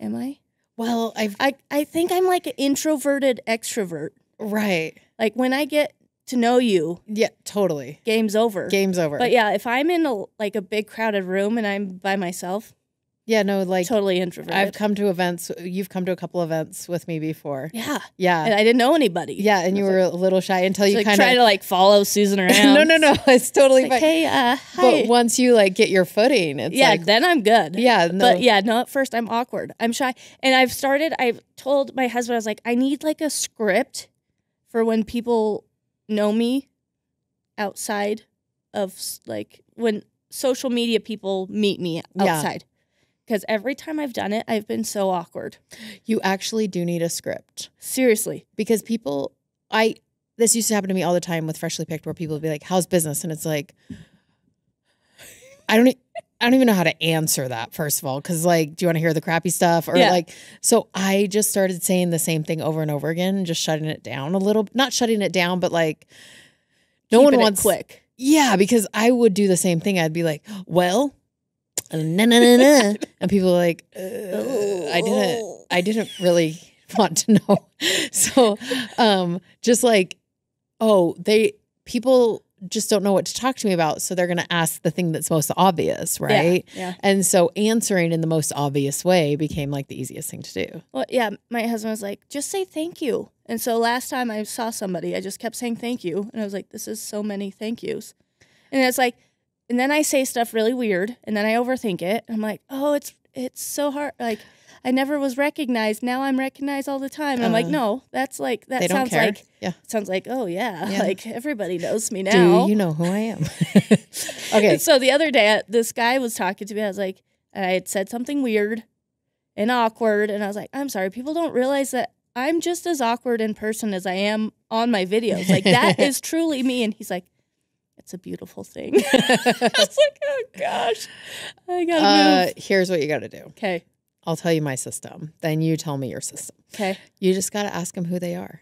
Am I?
Well,
I think I'm like an introverted extrovert.
Right.
Like, when I get to know you.
Yeah, totally.
Game's over.
Game's over.
But yeah, if I'm in a big crowded room and I'm by myself.
Yeah, no, like.
Totally introverted.
I've come to events. You've come to a couple events with me before.
Yeah.
Yeah.
And I didn't know anybody.
Yeah, and you were a little shy until you kind of.
try to follow Susan around.
No. It's totally fine.
Hey, hi.
But once you get your footing, it's
then I'm good.
Yeah. No.
But at first I'm awkward. I'm shy. And I've told my husband, I was like, I need a script for when people know me outside of when social media people meet me outside. Because every time I've done it, I've been so awkward.
You actually do need a script.
Seriously.
Because this used to happen to me all the time with Freshly Picked, where people would be like, how's business? And it's like, I don't even know how to answer that, first of all. Because do you want to hear the crappy stuff? Or so I just started saying the same thing over and over again, just shutting it down a little. Not shutting it down, but no one wants
quick.
Yeah, because I would do the same thing. I'd be like, well, nah. And people are like, I didn't really want to know. So, just people just don't know what to talk to me about. So they're going to ask the thing that's most obvious. Right.
Yeah.
And so answering in the most obvious way became the easiest thing to do.
Well, yeah. My husband was like, just say thank you. And so last time I saw somebody, I just kept saying thank you. And I was like, this is so many thank yous. And it's and then I say stuff really weird, and then I overthink it. I'm like, oh, it's so hard. I never was recognized. Now I'm recognized all the time. And I'm like, no, that's that
they
sounds
don't care.
Sounds like, oh yeah, everybody knows me now.
Do you know who I am? Okay.
And so the other day, this guy was talking to me. I was like, I had said something weird and awkward, and I was like, I'm sorry, people don't realize that I'm just as awkward in person as I am on my videos. That is truly me. And he's like, it's a beautiful thing. I was like, oh gosh, I gotta move.
Here's what you gotta do.
Okay.
I'll tell you my system. Then you tell me your system.
Okay.
You just gotta ask them who they are.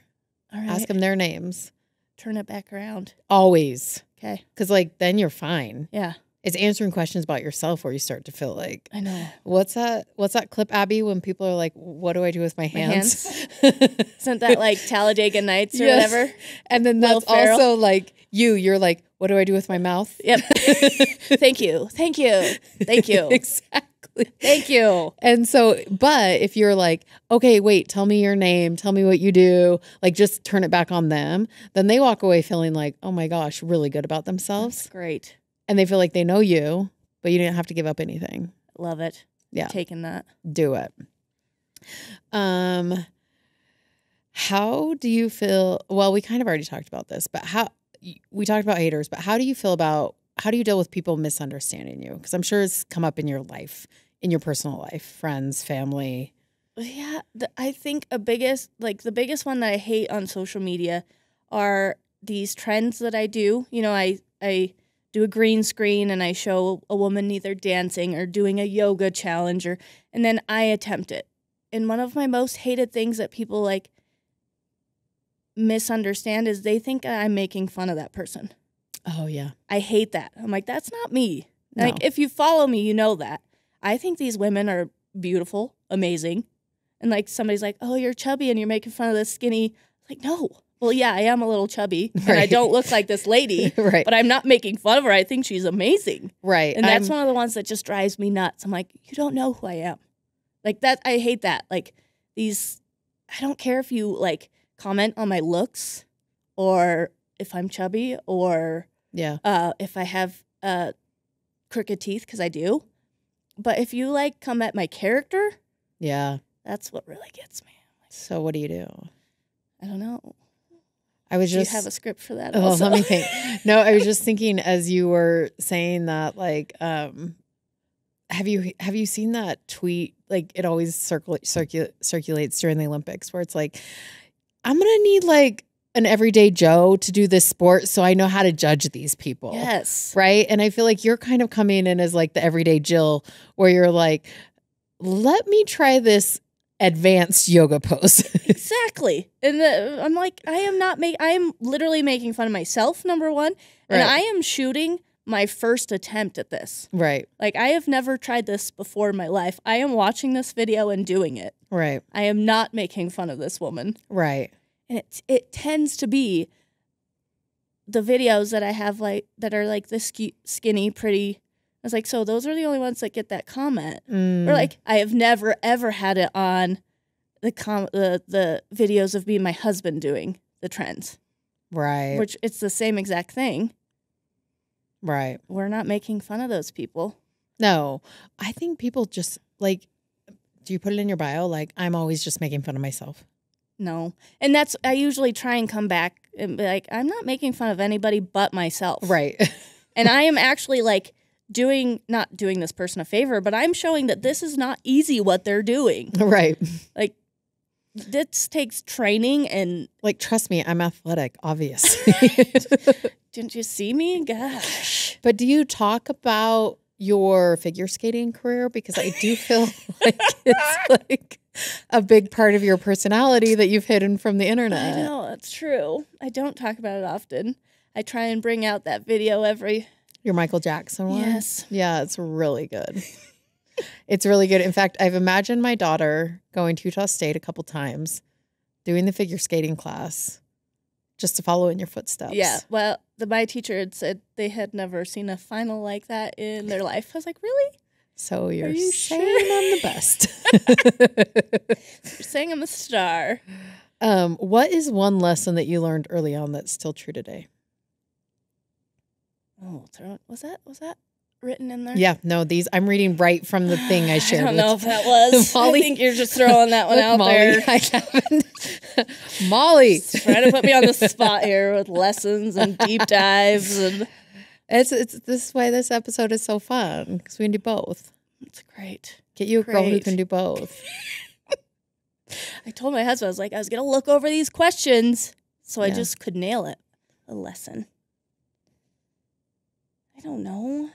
All right.
Ask them their names.
Turn it back around.
Always.
Okay.
Because then you're fine.
Yeah.
It's answering questions about yourself where you start to feel like,
I know.
What's that clip, Abby, when people are like, what do I do with my hands?
Isn't that Talladega Nights or whatever?
And then that's also you're like, what do I do with my mouth?
Yep. Thank you. Thank you. Thank you.
Exactly.
Thank you.
And so, but if you're like, okay, wait, tell me your name, tell me what you do, just turn it back on them, then they walk away feeling like, oh my gosh, really good about themselves.
That's great.
And they feel like they know you, but you didn't have to give up anything.
Love it.
Yeah.
Taking that.
Do it. How do you feel? Well, we kind of already talked about this, but we talked about haters, but how do you deal with people misunderstanding you? Because I'm sure it's come up in your life, in your personal life, friends, family.
Yeah. I think the biggest one that I hate on social media are these trends that I do. I do a green screen and I show a woman either dancing or doing a yoga challenge, and then I attempt it. And one of my most hated things that people misunderstand is they think I'm making fun of that person.
Oh yeah.
I hate that. I'm like, that's not me.
No.
If you follow me, you know that. I think these women are beautiful, amazing. And somebody's like, oh, you're chubby and you're making fun of this skinny. No. Well, yeah, I am a little chubby, and I don't look like this lady,
right.
But I'm not making fun of her. I think she's amazing.
Right.
And that's one of the ones that just drives me nuts. I'm like, you don't know who I am. That, I hate that. I don't care if you, comment on my looks or if I'm chubby or if I have crooked teeth, because I do. But if you, come at my character, that's what really gets me.
So what do you do?
I don't know.
Do you
have a script for that?
Oh, let me think. No, I was just thinking as you were saying that, have you seen that tweet? It always circulates during the Olympics, where it's like, I'm gonna need an everyday Joe to do this sport, so I know how to judge these people.
Yes,
right. And I feel like you're kind of coming in as the everyday Jill, where you're let me try this advanced yoga pose.
Exactly. And I'm like, I am literally making fun of myself, number one. And
Right.
I am shooting my first attempt at this.
Right.
Like, I have never tried this before in my life. I am watching this video and doing it.
Right.
I am not making fun of this woman.
Right.
And it tends to be the videos that I have, like, that are like this skinny, pretty. I was like, so those are the only ones that get that comment. Or like, I have never ever had it on the videos of me and my husband doing the trends.
Right.
Which it's the same exact thing.
Right.
We're not making fun of those people.
No, I think people just like, do you put it in your bio? Like, I'm always just making fun of myself.
No. And I usually try and come back and be like, I'm not making fun of anybody but myself.
Right.
And I am actually like not doing this person a favor, but I'm showing that this is not easy what they're doing.
Right.
Like, this takes training and...
Like, trust me, I'm athletic, obviously.
Didn't you see me? Gosh.
But do you talk about your figure skating career? Because I do feel like it's like a big part of your personality that you've hidden from the internet.
I know, that's true. I don't talk about it often. I try and bring out that video every...
Your Michael Jackson one?
Yes.
Yeah, it's really good. It's really good. In fact, I've imagined my daughter going to Utah State a couple times, doing the figure skating class, just to follow in your footsteps.
Yeah. Well, my teacher had said they had never seen a final like that in their life. I was like, really?
So you're
you
saying
sure?
I'm the best.
You're saying I'm a star.
What is one lesson that you learned early on that's still true today?
Oh, was that written in there?
Yeah, no, I'm reading right from the thing I shared.
I don't know if that was.
Molly.
I think you're just throwing that one out
Molly,
there.
I haven't. Molly.
Trying to put me on the spot here with lessons and deep dives. And
It's this is why this episode is so fun, because we can do both.
It's great.
Get you a girl who
Great.
can do both.
I told my husband, I was going to look over these questions so I
Yeah.
just could nail it. A lesson. I don't know.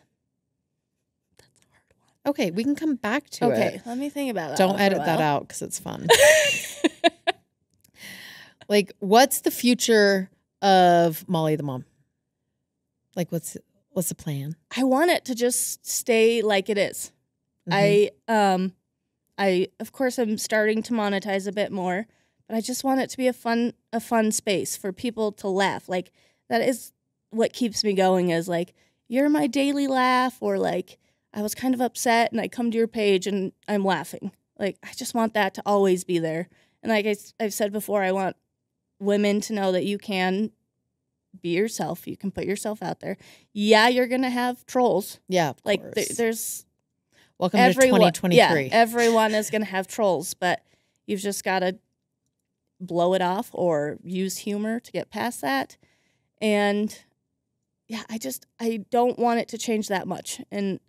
Okay, we can come back to it.
Okay, let me think about that.
Don't edit that out because it's fun. Like, what's the future of Molly the mom? Like, what's the plan?
I want it to just stay like it is.
Mhm.
I of course I'm starting to monetize a bit more, but I just want it to be a fun space for people to laugh. Like, that is what keeps me going, is like, you're my daily laugh, or like, I was kind of upset and I come to your page and I'm laughing. Like, I just want that to always be there. And like I've said before, I want women to know that you can be yourself. You can put yourself out there. Yeah, you're going to have trolls.
Yeah, of
Like,
course.
there's
Welcome to 2023.
Yeah, everyone is going to have trolls, but you've just got to blow it off or use humor to get past that. And yeah, I don't want it to change that much. And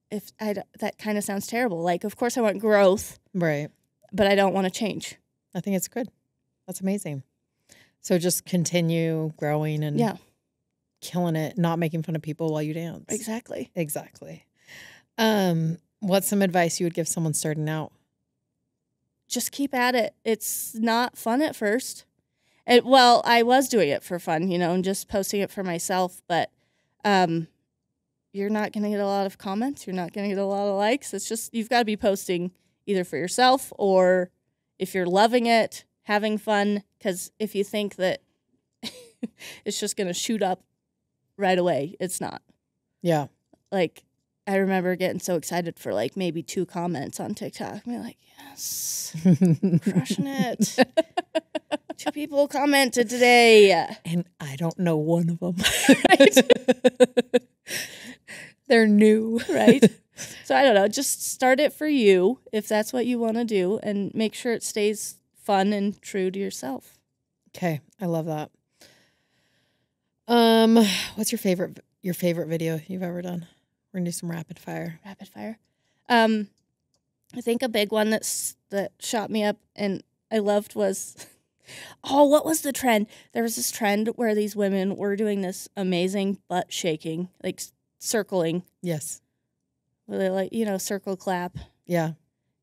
that kind of sounds terrible. Like, of course I want growth,
Right.
but I don't want to change.
I think it's good. That's amazing. So just continue growing and killing it, not making fun of people while you dance.
Exactly.
Exactly. What's some advice you would give someone starting out?
Just keep at it. It's not fun at first. Well, I was doing it for fun, and just posting it for myself, but you're not going to get a lot of comments. You're not going to get a lot of likes. It's just, you've got to be posting either for yourself, or if you're loving it, having fun, because if you think that it's just going to shoot up right away, it's not.
Yeah.
Like, I remember getting so excited for like maybe 2 comments on TikTok. I'm like, yes, crushing it. 2 people commented today.
And I don't know one of them. They're new.
Right? So I don't know. Just start it for you if that's what you want to do, and make sure it stays fun and true to yourself.
Okay. I love that. What's your favorite video you've ever done? We're gonna do some rapid fire.
Rapid fire. I think a big one that shot me up and I loved was, what was the trend? There was this trend where these women were doing this amazing butt shaking, like circling.
Yes.
where they like, you know, circle clap.
Yeah.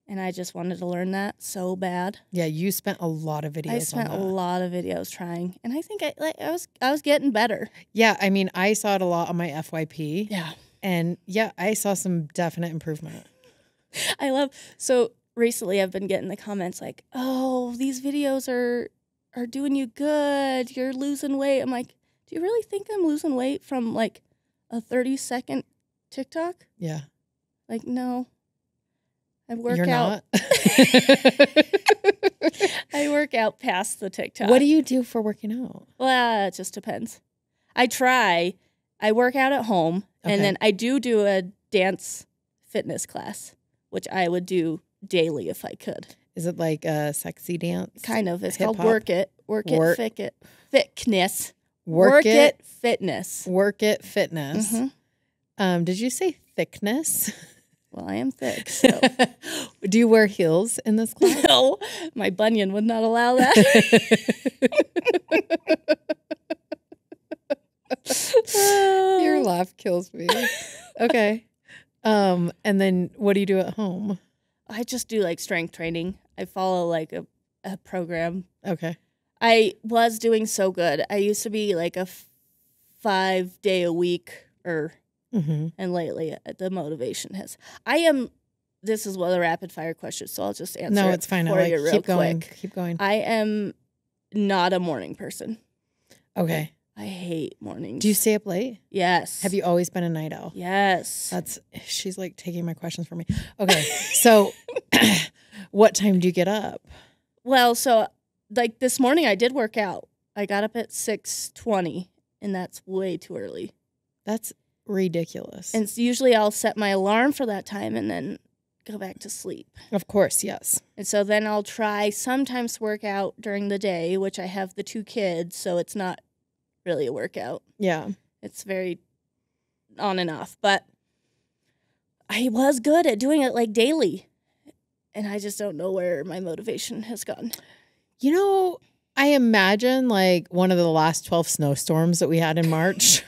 And I just wanted to learn that so bad.
Yeah, you spent a lot of videos
I spent
on
a
that.
lot of videos trying, and I think I was getting better.
Yeah, I mean, I saw it a lot on my FYP.
Yeah.
And yeah, I saw some definite improvement.
So recently I've been getting the comments like, "Oh, these videos are doing you good. You're losing weight." I'm like, "Do you really think I'm losing weight from like a 30-second TikTok?"
Yeah.
Like, no. I work
You're
out.
not?
I work out past the TikTok.
What do you do for working out?
Well, it just depends. I try. I work out at home, and then I do a dance fitness class, which I would do daily if I could.
Is it like a sexy dance?
Kind of. It's
Hip-hop?
called Work It. Fitness.
Work It
Fitness.
Work It Fitness.
Mm-hmm.
Did you say thickness?
Well, I am thick, so.
Do you wear heels in this class?
No, my bunion would not allow that.
Your laugh kills me. Okay. And then what do you do at home?
I just do like strength training. I follow like a program.
Okay.
I was doing so good. I used to be like a 5-day a week and lately the motivation has. This is one of the rapid fire questions, so I'll just answer
No,
it
it's fine.
for you real
keep going.
quick.
Keep going.
I am not a morning person.
Okay.
I hate mornings.
Do you stay up late?
Yes.
Have you always been a night owl?
Yes.
She's like taking my questions from me. Okay. So what time do you get up?
Well, so like this morning I did work out. I got up at 6:20, and that's way too early.
That's ridiculous.
And usually I'll set my alarm for that time and then go back to sleep.
Of course, yes.
And so then I'll try sometimes work out during the day, which I have the 2 kids, so it's not really a workout.
Yeah.
It's very on and off. But I was good at doing it like daily. And I just don't know where my motivation has gone.
You know, I imagine like one of the last 12 snowstorms that we had in March,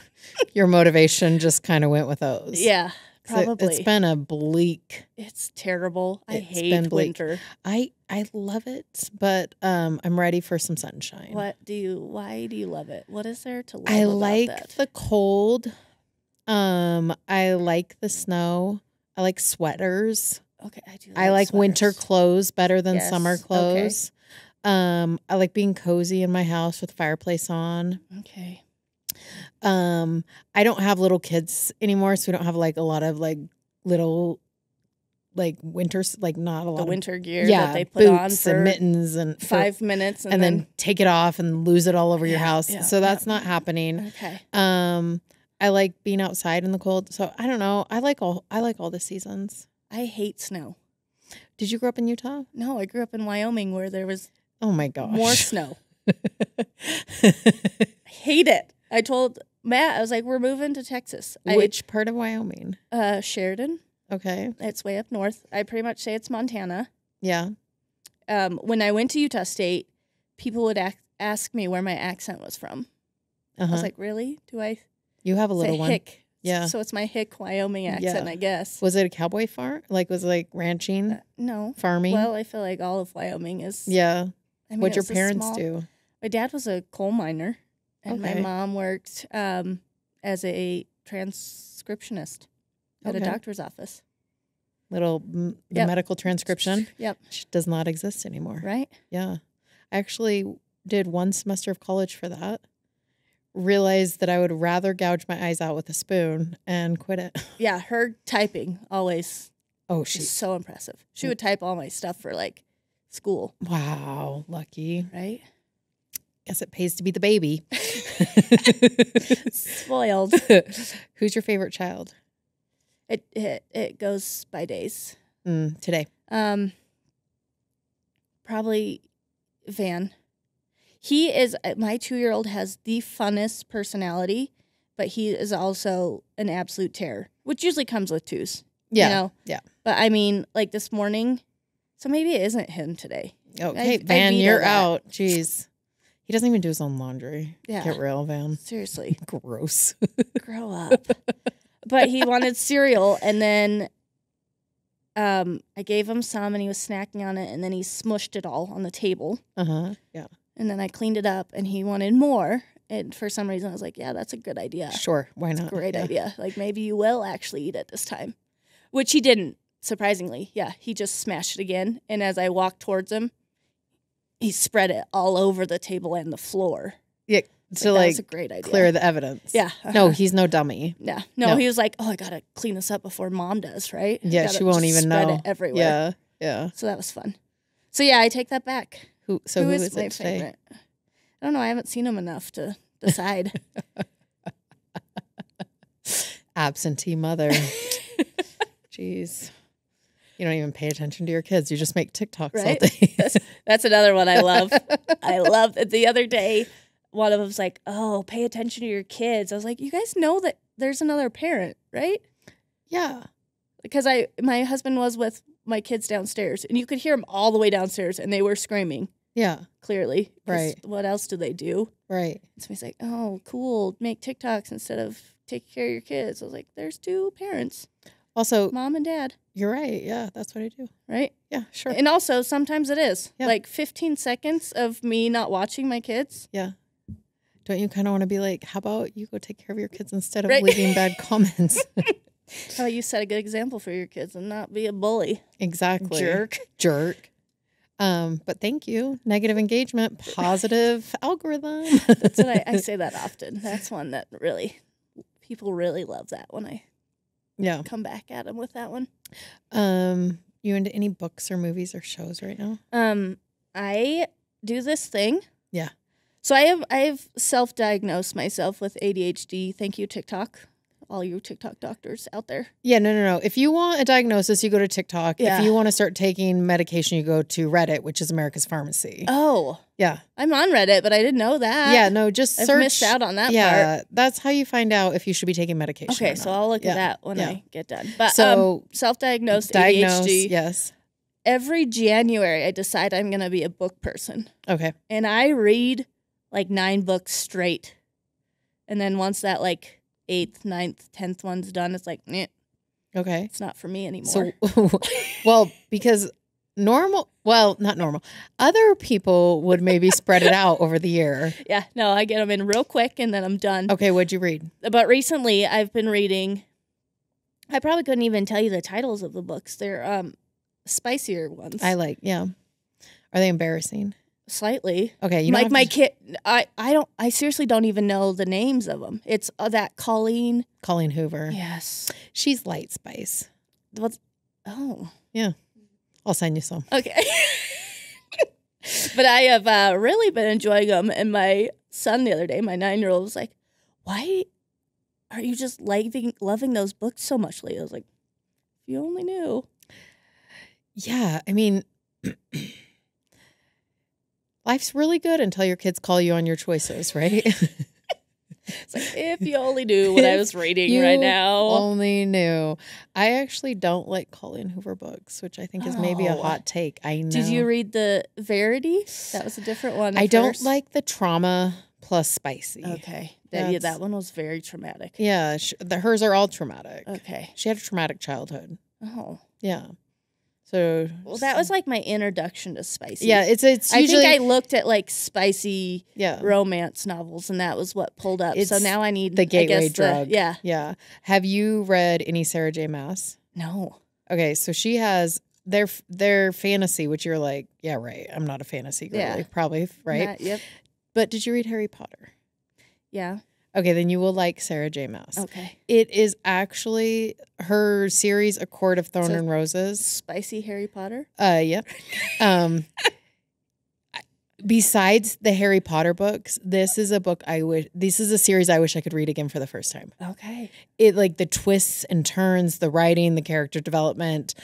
your motivation just kind of went with those.
Yeah, probably.
It's been a bleak.
It's terrible. I
It's
hate
been bleak.
winter.
I love it, but I'm ready for some sunshine.
Why do you love it? What is there to love
I
about
like
that?
the cold. I like the snow. I like sweaters.
Okay, I do.
I like winter
sweaters.
clothes better than
Yes,
summer clothes. I like being cozy in my house with the fireplace on.
Okay.
I don't have little kids anymore, so we don't have like a lot of like little like winters, like not a lot
The
of
winter gear
yeah,
that they put on
boots
for
and mittens and
5 minutes
and then take it off and lose it all over your house.
yeah,
So that's not happening.
Okay.
I like being outside in the cold. So I don't know. I like all the seasons.
I hate snow.
Did you grow up in Utah?
No, I grew up in Wyoming where there was
Oh my gosh.
more snow. I hate it. I told Matt, I was like, we're moving to Texas.
Which part of Wyoming?
Sheridan.
Okay.
It's way up north. I pretty much say it's Montana.
Yeah.
When I went to Utah State, people would ask me where my accent was from. I was like, really? Do I
You have a
say
little one.
hick?
Yeah.
So it's my hick Wyoming accent, I guess.
Was it a cowboy farm? Like, was it like ranching?
No.
Farming?
Well, I feel like all of Wyoming is.
Yeah.
I mean,
What'd your
it's a
parents do?
My dad was a coal miner, and my
Okay.
mom worked as a transcriptionist at a
Okay.
doctor's office.
The
Yep.
medical transcription?
Yep.
Which does not exist anymore.
Right?
Yeah. I actually did 1 semester of college for that. Realized that I would rather gouge my eyes out with a spoon and quit it.
Yeah, her typing always
Oh,
was so impressive. She would type all my stuff for like school.
Wow, lucky.
Right?
Guess it pays to be the baby.
Spoiled.
Who's your favorite child?
It goes by days.
Today?
Probably Van. He is, my 2-year-old has the funnest personality, but he is also an absolute terror, which usually comes with 2s.
Yeah.
You know?
Yeah.
But I mean, like this morning, so maybe it isn't him today.
Okay,
I
Van,
veto
you're
that.
out. Jeez. He doesn't even do his own laundry.
Yeah.
Get real, Van.
Seriously.
Gross.
Grow up. But he wanted cereal, and then I gave him some, and he was snacking on it, and then he smushed it all on the table.
Yeah.
And then I cleaned it up, and he wanted more. And for some reason, I was like, yeah, that's a good idea.
Sure. Why not?
Great idea. Like, maybe you will actually eat it this time. Which he didn't, surprisingly. Yeah, he just smashed it again. And as I walked towards him, he spread it all over the table and the floor.
Yeah. So,
that
like,
was a great idea.
clear the evidence.
Yeah.
No, he's no dummy.
Yeah. No, he was like, oh, I got to clean this up before Mom does, right?
Yeah, she won't even know.
Spread it everywhere.
Yeah. Yeah.
So that was fun. So, yeah, I take that back.
Who is
my
it today?
favorite? I don't know. I haven't seen him enough to decide.
Absentee mother. Jeez. You don't even pay attention to your kids. You just make TikToks
Right?
all day.
That's another one I love. I love it. The other day, one of them was like, oh, pay attention to your kids. I was like, you guys know that there's another parent, right?
Yeah.
Because my husband was with my kids downstairs, and you could hear them all the way downstairs, and they were screaming.
Yeah.
Clearly. 'Cause
Right.
what else do they do?
Right.
So he's like, oh, cool. Make TikToks instead of taking care of your kids. I was like, there's two parents,
Also,
Mom and Dad,
you're right. Yeah, that's what I do.
right?
Yeah, sure.
And also, sometimes it is.
Yeah.
Like 15 seconds of me not watching my kids.
Yeah. Don't you kind of want to be like, how about you go take care of your kids instead of
Right.
leaving bad comments?
How you set a good example for your kids and not be a bully.
Exactly.
Jerk.
But thank you. Negative engagement, positive algorithm.
That's what I say that often. That's one that really, people really love that when I
Yeah.
come back at them with that one.
You into any books or movies or shows right now?
I do this thing.
Yeah.
So I've self-diagnosed myself with ADHD. Thank you, TikTok. All you TikTok doctors out there.
Yeah, no. If you want a diagnosis, you go to TikTok.
Yeah.
If you want to start taking medication, you go to Reddit, which is America's Pharmacy.
Oh.
Yeah.
I'm on Reddit, but I didn't know that.
Yeah, no, just
I've
search.
missed out on that part.
Yeah, that's how you find out if you should be taking medication.
Okay,
or
so
not.
I'll look
Yeah.
at that when
Yeah.
I get done. But
So,
self-diagnosed
Diagnose,
ADHD.
yes.
Every January, I decide I'm going to be a book person.
Okay.
And I read like 9 books straight. And then once that like 8th, 9th, 10th one's done, it's like,
Okay.
it's not for me anymore.
So, well, because not normal. Other people would maybe spread it out over the year.
Yeah, no, I get them in real quick and then I'm done.
Okay, what'd you read?
But recently, I've been reading, I probably couldn't even tell you the titles of the books. They're spicier ones.
Yeah. Are they embarrassing?
Slightly.
Okay, you
like my kid, I seriously don't even know the names of them. It's that Colleen
Hoover.
Yes.
She's light spice.
Oh.
Yeah. I'll send you some.
Okay. But I have really been enjoying them. And my son the other day, my 9-year-old, was like, why are you just loving those books so much lately? I was like, if you only knew.
Yeah, I mean, life's really good until your kids call you on your choices, right?
It's like, if you only knew what I was reading right now.
Only knew. I actually don't like Colleen Hoover books, which I think is maybe a hot take. I know.
Did you read the Verity? That was a different one.
I don't like the trauma plus spicy.
Okay. That one was very traumatic.
Yeah, hers are all traumatic.
Okay.
She had a traumatic childhood.
Oh.
Yeah. So
that was like my introduction to spicy.
Yeah, it's usually.
I think I looked at like spicy romance novels, and that was what pulled up. So now I need
the gateway drug.
Yeah.
Have you read any Sarah J. Maas?
No.
Okay, so she has their fantasy, which you're like, yeah, right. I'm not a fantasy girly, probably, right?
Yep.
But did you read Harry Potter?
Yeah.
Okay, then you will like Sarah J. Maas.
Okay.
It is actually her series, A Court of Thorn and Roses.
Spicy Harry Potter?
Yeah. Besides the Harry Potter books, this is a series I wish I could read again for the first time.
Okay.
It like the twists and turns, the writing, the character development,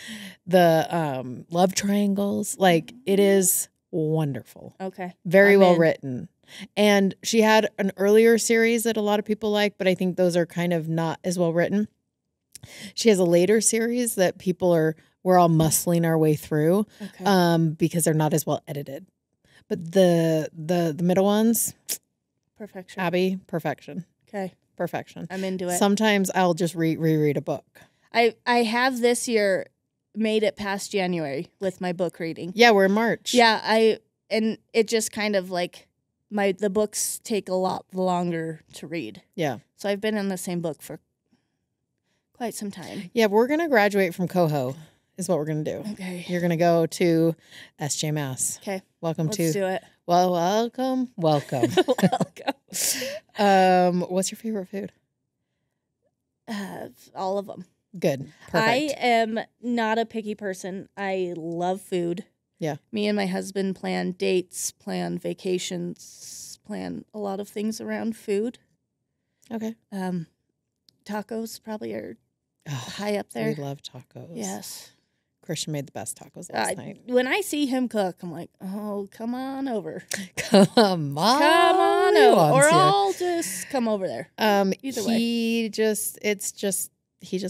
the love triangles, like it is wonderful.
Okay.
Very well written. And she had an earlier series that a lot of people like, but I think those are kind of not as well written. She has a later series that we're all muscling our way through, because they're not as well edited. But the middle ones,
perfection.
Abby, perfection.
Okay.
Perfection.
I'm into it.
Sometimes I'll just reread a book.
I have this year made it past January with my book reading.
Yeah, we're in March.
Yeah, and it just kind of like the books take a lot longer to read.
Yeah.
So I've been in the same book for quite some time.
Yeah, we're going to graduate from Coho is what we're going to do.
Okay.
You're going to go to SJ Mass.
Okay.
Let's
do it.
Well, welcome. Welcome. What's your favorite food?
All of them.
Good. Perfect.
I am not a picky person. I love food.
Yeah.
Me and my husband plan dates, plan vacations, plan a lot of things around food.
Okay.
Tacos probably are high up there.
We love tacos.
Yes.
Christian made the best tacos last night.
When I see him cook, I'm like, oh, come on over.
Come on over.
Or I'll just come over there. Either way.
He just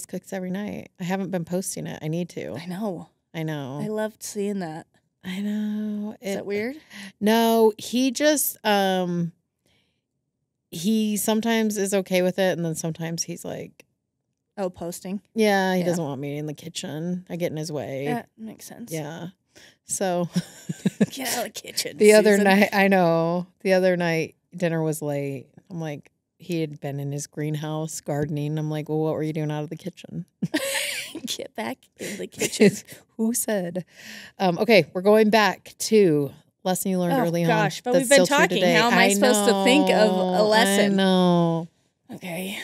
cooks every night. I haven't been posting it. I need to.
I know.
I
loved seeing that.
I know.
Is that weird?
No, he just he sometimes is okay with it, and then sometimes he's like,
oh, posting.
Yeah, he doesn't want me in the kitchen. I get in his way.
That makes sense.
Yeah. So
get out of the kitchen.
The other night dinner was late. I'm like, he had been in his greenhouse gardening. I'm like, well, what were you doing out of the kitchen?
Get back in the kitchen.
Who said? Okay, we're going back to lesson you learned early on.
Oh, gosh, but we've been talking. How am I supposed to think of a lesson?
I know.
Okay.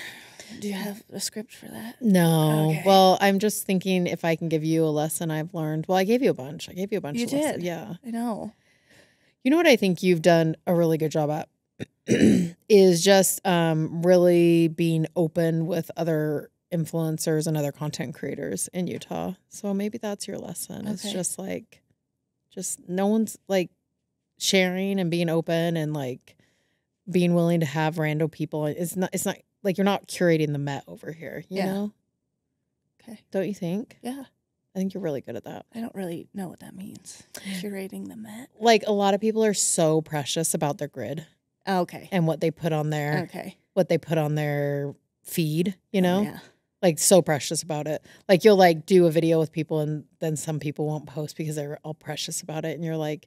Do you have a script for that?
No.
Okay.
Well, I'm just thinking if I can give you a lesson I've learned. Well, I gave you a bunch.
You
of
did.
lessons. Yeah.
I know.
You know what I think you've done a really good job at is just really being open with other influencers and other content creators in Utah. So maybe that's your lesson.
Okay.
It's just like, no one's like sharing and being open and like being willing to have rando people. It's not like you're not curating the Met over here, you know?
Okay.
Don't you think?
Yeah.
I think you're really good at that.
I don't really know what that means. Curating the Met.
Like a lot of people are so precious about their grid.
Okay.
And what they put on their what they put on their feed, you know?
Yeah.
Like so precious about it. Like you'll like do a video with people and then some people won't post because they're all precious about it. And you're like,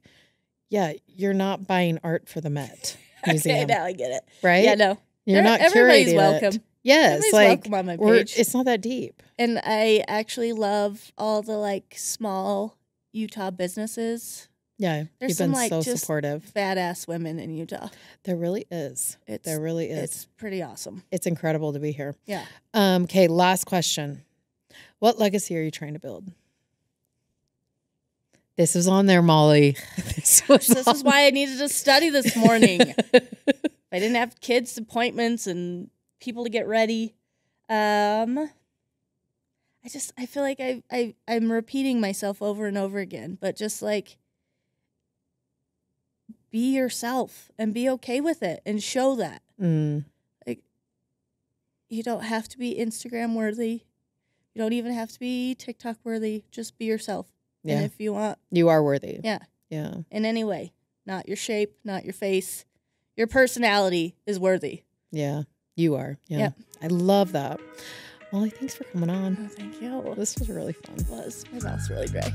yeah, you're not buying art for the Met Museum.
Okay, now I get it.
Right?
Yeah, no.
You're not
everybody's
curating
welcome.
It. Yes.
Everybody's
like
welcome on my page.
It's not that deep.
And I actually love all the like small Utah businesses.
Yeah.
There's
You've
some
been
like
so
just
supportive.
badass women in Utah.
There really is. There really is.
It's pretty awesome.
It's incredible to be here.
Yeah.
Okay, last question. What legacy are you trying to build? This was on there, Molly.
This is why I needed to study this morning. I didn't have kids' appointments and people to get ready. I feel like I'm repeating myself over and over again, but just like be yourself and be okay with it and show that. Like you don't have to be Instagram worthy. You don't even have to be TikTok worthy. Just be yourself.
Yeah.
And if you want,
you are worthy.
Yeah.
Yeah.
In any way, not your shape, not your face. Your personality is worthy.
Yeah, you are. Yeah.
Yep.
I love that. Molly, thanks for coming on.
Oh, thank you.
This was really fun.
It was. My mouth's really dry.